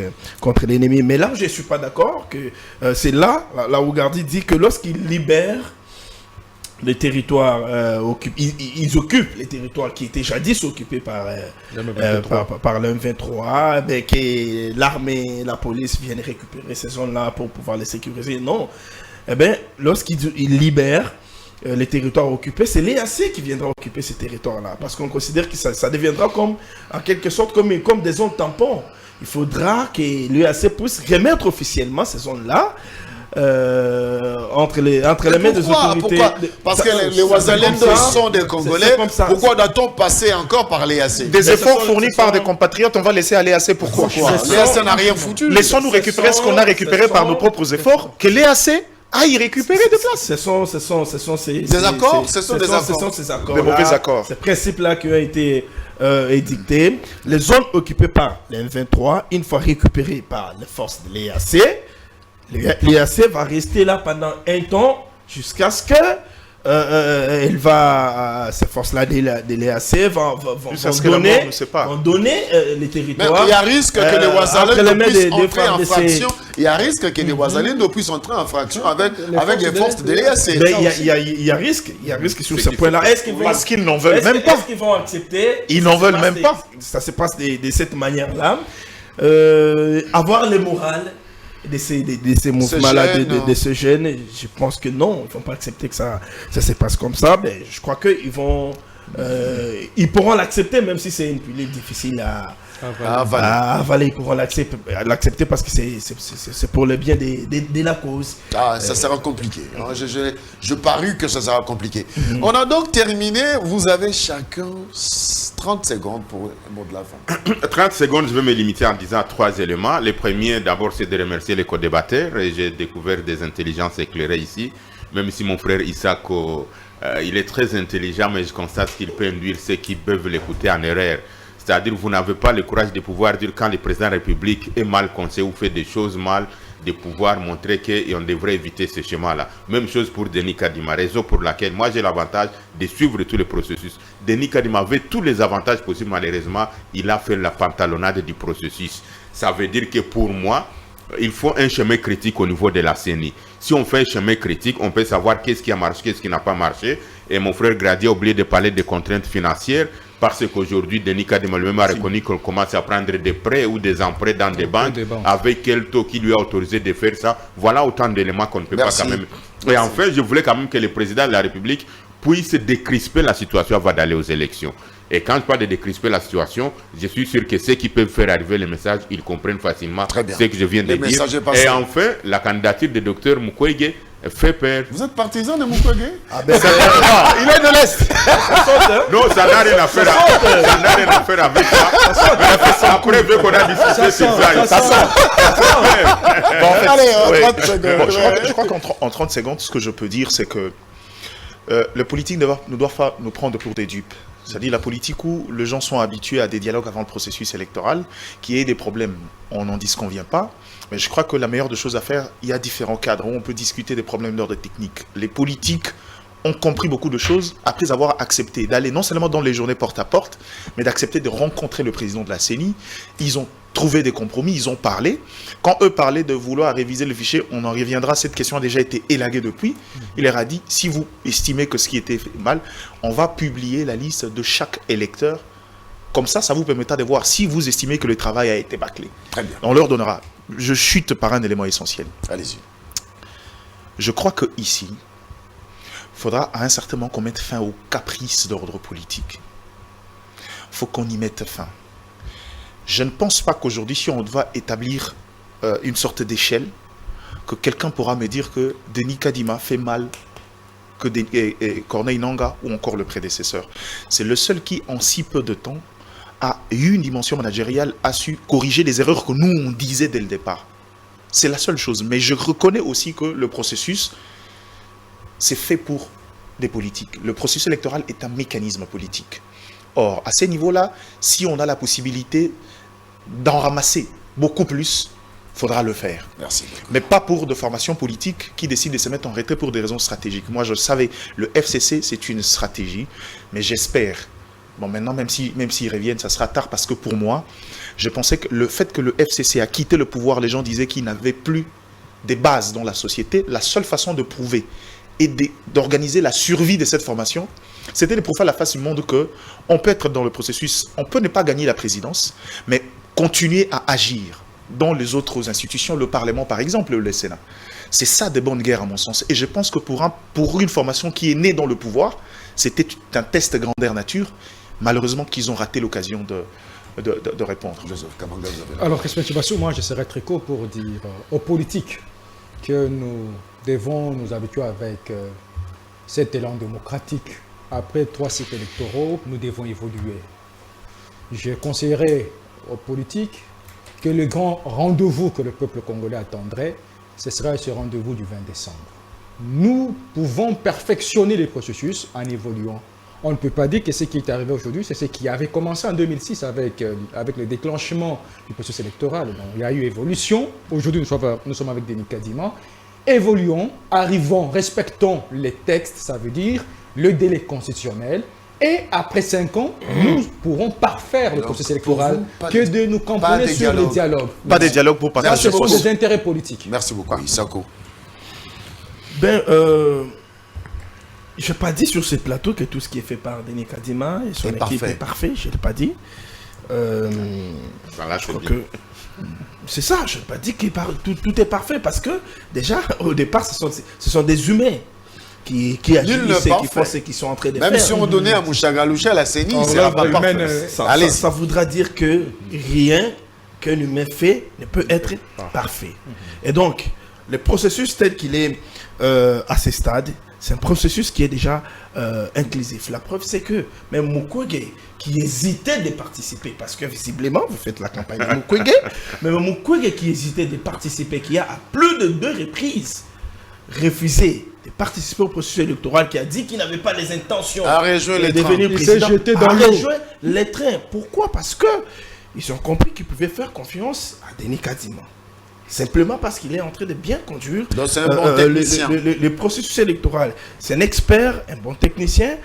l'ennemi. Mais là où je ne suis pas d'accord, que c'est là où Gardi dit que lorsqu'il libère les territoires ils occupent les territoires qui étaient jadis occupés par le M23, que l'armée, la police viennent récupérer ces zones-là pour pouvoir les sécuriser. Non. Eh bien, lorsqu'ils libèrent les territoires occupés, c'est l'EAC qui viendra occuper ces territoires-là. Parce qu'on considère que ça deviendra comme, en quelque sorte, comme des zones tampons. Il faudra que l'EAC puisse remettre officiellement ces zones-là entre les mains des autorités. Pourquoi? Parce que les Ouazalendo sont des Congolais. Pourquoi doit-on passer encore par l'EAC? Des efforts fournis par des compatriotes, on va laisser à l'EAC. Pourquoi? L'EAC n'a rien foutu. Laissons-nous récupérer ce qu'on a récupéré par nos propres efforts. Que l'EAC aille récupérer des places. Ce sont ces accords. Des mauvais accords. Ces principes-là qui ont été édictés. Les zones occupées par les M23, une fois récupérées par les forces de l'EAC, l'EAC va rester là pendant un temps jusqu'à ce que ces forces-là de l'EAC vont donner les territoires. Mais il y a risque que les Ouazalendo puissent entrer en fraction. Il y a risque que les Ouazalendo puissent entrer en fraction avec les forces de l'EAC. Il y a risque sur ce point-là. Parce qu'ils n'en veulent même pas. Est-ce qu'ils vont accepter? Ils n'en veulent même pas. Ça se passe de cette manière-là. Avoir le moral de ces mouvements-là, de ces jeunes, je pense que non, ils ne vont pas accepter que ça se passe comme ça. Mais je crois qu'ils ils pourront l'accepter, même si c'est une pilule difficile à avaler. Ils pourront l'accepter parce que c'est pour le bien de la cause. Ça sera compliqué. Je parie que ça sera compliqué. On a donc terminé. Vous avez chacun 30 secondes pour le mot de la fin. 30 secondes, je vais me limiter en disant 3 éléments. Le premier, d'abord, c'est de remercier les co-débatteurs. J'ai découvert des intelligences éclairées ici. Même si mon frère Isako, il est très intelligent, mais je constate qu'il peut induire ceux qui peuvent l'écouter en erreur. C'est-à-dire vous n'avez pas le courage de pouvoir dire quand le président de la République est mal conseillé ou fait des choses mal, de pouvoir montrer qu'on devrait éviter ce schéma-là. Même chose pour Denis Kadima, raison pour laquelle moi j'ai l'avantage de suivre tous les processus. Denis Kadima avait tous les avantages possibles, malheureusement, il a fait la pantalonnade du processus. Ça veut dire que pour moi, il faut un chemin critique au niveau de la CENI. Si on fait un chemin critique, on peut savoir qu'est-ce qui a marché, qu'est-ce qui n'a pas marché. Et mon frère Grady a oublié de parler des contraintes financières parce qu'aujourd'hui, Denis Kadima lui-même a reconnu qu'on commence à prendre des prêts ou des emprunts dans des banques. Avec quel taux qui lui a autorisé de faire ça. Voilà autant d'éléments qu'on ne peut pas quand même. Et enfin, je voulais quand même que le président de la République puisse décrisper la situation avant d'aller aux élections. Et quand je parle de décrisper la situation, je suis sûr que ceux qui peuvent faire arriver le message, ils comprennent facilement ce que je viens de dire. Et enfin, la candidature du docteur Mukwege fait peur. Vous êtes partisan de Mukwege? Il est de l'Est. Non, ça n'a rien à faire avec ça. Après, vu qu'on a discuté sur ça, je crois qu'en 30 secondes, ce que je peux dire, c'est que le politique ne doit pas nous prendre pour des dupes. C'est-à-dire la politique où les gens sont habitués à des dialogues avant le processus électoral, qui ait des problèmes, on n'en disconvient pas. Mais je crois que la meilleure des choses à faire, il y a différents cadres où on peut discuter des problèmes d'ordre technique. Les politiques ont compris beaucoup de choses après avoir accepté d'aller non seulement dans les journées porte-à-porte, mais d'accepter de rencontrer le président de la CENI. Ils ont trouvé des compromis, ils ont parlé. Quand eux parlaient de vouloir réviser le fichier, on en reviendra, cette question a déjà été élaguée depuis. Il leur a dit, si vous estimez que ce qui était fait mal, on va publier la liste de chaque électeur. Comme ça, ça vous permettra de voir si vous estimez que le travail a été bâclé. Très bien. On leur donnera. Je chute par un élément essentiel. Allez-y. Je crois qu'ici, il faudra à un certain moment qu'on mette fin aux caprices d'ordre politique. Il faut qu'on y mette fin. Je ne pense pas qu'aujourd'hui, si on doit établir une sorte d'échelle, que quelqu'un pourra me dire que Denis Kadima fait mal que Corneille Nangaa ou encore le prédécesseur. C'est le seul qui, en si peu de temps, a eu une dimension managériale, a su corriger les erreurs que nous, on disait dès le départ. C'est la seule chose. Mais je reconnais aussi que le processus, c'est fait pour des politiques. Le processus électoral est un mécanisme politique. Or, à ces niveaux-là, si on a la possibilité d'en ramasser beaucoup plus, il faudra le faire. Merci. Mais pas pour de formations politiques qui décident de se mettre en retrait pour des raisons stratégiques. Moi, je savais, le FCC, c'est une stratégie, mais j'espère, bon, maintenant, même s'ils reviennent, ça sera tard, parce que pour moi, je pensais que le fait que le FCC a quitté le pouvoir, les gens disaient qu'il n'avait plus des bases dans la société. La seule façon de prouver et d'organiser la survie de cette formation, c'était de prouver à la face du monde qu'on peut être dans le processus, on peut ne pas gagner la présidence, mais continuer à agir dans les autres institutions, le Parlement par exemple, le Sénat. C'est ça des bonnes guerres à mon sens. Et je pense que pour une formation qui est née dans le pouvoir, c'était un test grandeur nature. Malheureusement qu'ils ont raté l'occasion de répondre. Joseph Kamanga, vous avez la Alors, Crispin Chibassou, moi je serais très court pour dire aux politiques que nous devons nous habituer avec cet élan démocratique. Après 3 cycles électoraux, nous devons évoluer. Je conseillerais aux politiques que le grand rendez-vous que le peuple congolais attendrait, ce serait ce rendez-vous du 20 décembre. Nous pouvons perfectionner les processus en évoluant. On ne peut pas dire que ce qui est arrivé aujourd'hui, c'est ce qui avait commencé en 2006 avec le déclenchement du processus électoral. Donc, il y a eu évolution. Aujourd'hui, nous sommes avec Denis Kadima. Évoluons, arrivons, respectons les textes, ça veut dire le délai constitutionnel. Et après 5 ans, nous pourrons parfaire le processus électoral que de nous camponner sur les dialogues. Pas des dialogues pour partager ce sont des intérêts politiques. Merci beaucoup, Isako. Ben, je n'ai pas dit sur ce plateau que tout ce qui est fait par Denis Kadima et son équipe est parfait. Je ne l'ai pas dit. Je crois que c'est ça. Je n'ai pas dit que tout est parfait parce que déjà, au départ, ce sont des humains qui agissent et qui font ce qu'ils sont en train de faire. Même si on donnait à Mouchagaloucha la CENI, ce sera pas parfait. Ça voudra dire que rien qu'un humain fait ne peut être parfait. Et donc, le processus tel qu'il est à ce stade, c'est un processus qui est déjà inclusif. La preuve, c'est que même Mukwege, qui hésitait de participer, parce que visiblement, vous faites la campagne de Mukwege, même Mukwege qui hésitait de participer, qui a à plus de 2 reprises refusé de participer au processus électoral, qui a dit qu'il n'avait pas les intentions de devenir président, a rejoint les trains. Pourquoi? Parce que ils ont compris qu'ils pouvaient faire confiance à Denis Kadima. Simplement parce qu'il est en train de bien conduire le processus électoral. C'est un expert, un bon technicien,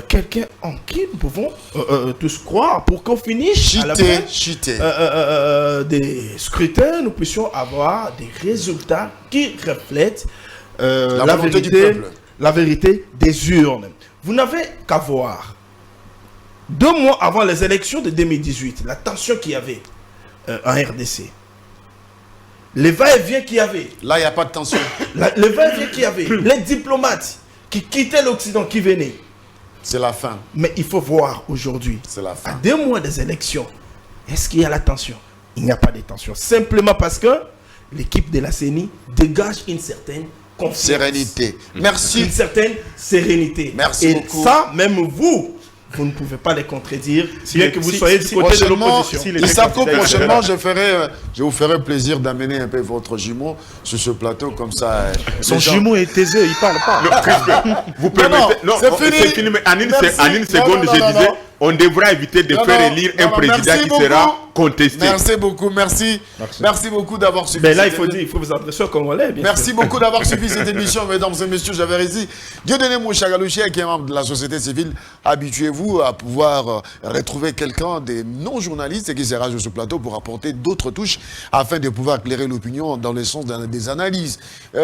quelqu'un en qui nous pouvons tous croire pour qu'au finish, à la fin des scrutins, nous puissions avoir des résultats qui reflètent la vérité des urnes. Vous n'avez qu'à voir, 2 mois avant les élections de 2018, la tension qu'il y avait en RDC. Les va-et-vient qu'il y avait. Là, il n'y a pas de tension. Les va-et-vient qu'il y avait. Les diplomates qui quittaient l'Occident, qui venaient. C'est la fin. Mais il faut voir aujourd'hui, c'est la fin. À 2 mois des élections, est-ce qu'il y a la tension? Il n'y a pas de tension. Simplement parce que l'équipe de la CENI dégage une certaine confiance. Sérénité. Merci. Une certaine sérénité. Merci beaucoup. Et ça, même vous vous ne pouvez pas les contredire, Si- bien que vous si- soyez si- du côté de Prochainement, l'opposition. Si les Isako, candidats, prochainement, je vous ferai plaisir d'amener un peu votre jumeau sur ce plateau, comme ça. Son les gens- jumeau est aisé, il parle pas. Vous permettez. non, c'est fini. Mais en une Merci. seconde, Non, je non, disais, non. on devra éviter de Non, faire non, élire non, un non, président merci qui beaucoup. sera contesté. Merci beaucoup, merci. Merci beaucoup d'avoir suivi. Ben là, il cette faut émission. dire, il faut vous adresser aux Congolais, bien Merci sûr. beaucoup d'avoir suivi cette émission, mesdames et messieurs. J'avais ici Dieudonné Mouchagalouchia, qui est membre de la société civile. Habituez-vous à pouvoir retrouver quelqu'un des non-journalistes qui sera sur ce plateau pour apporter d'autres touches afin de pouvoir éclairer l'opinion dans le sens des analyses.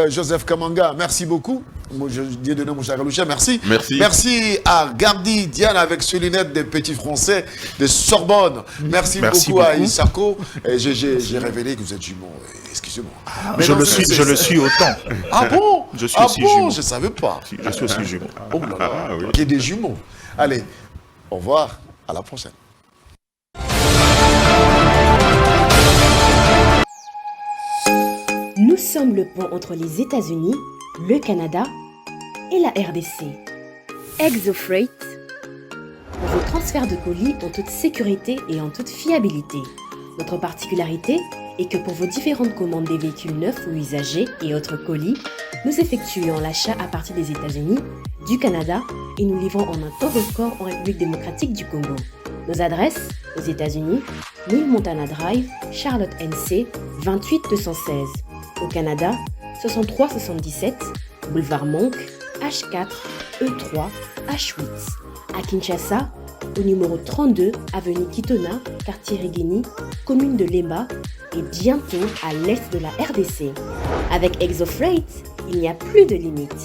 Joseph Kamanga, merci beaucoup. Dieudonné Mouchagalouchia, merci. Merci. Merci à Gardi Diane avec ses lunettes des petits français de Sorbonne. Merci beaucoup à Isako. Et j'ai révélé que vous êtes jumeau. Excusez-moi. Mais Je non, je le suis autant. Ah bon? Je suis ah aussi bon, jumeau. je savais pas. Si, je suis aussi jumeau. Oh là là, Ah oui. il y a des jumeaux. Allez, au revoir, à la prochaine. Nous sommes le pont entre les États-Unis, le Canada et la RDC. ExoFreight, pour vos transferts de colis en toute sécurité et en toute fiabilité. Notre particularité est que pour vos différentes commandes des véhicules neufs ou usagés et autres colis, nous effectuons l'achat à partir des États-Unis, du Canada et nous livrons en un temps record en République démocratique du Congo. Nos adresses aux États-Unis, 1000 Montana Drive, Charlotte NC, 28216. Au Canada, 6377, Boulevard Monk, H4, E3, H8. À Kinshasa, au numéro 32, avenue Kitona, quartier Rigini, commune de Lemba et bientôt à l'est de la RDC. Avec ExoFreight, il n'y a plus de limites.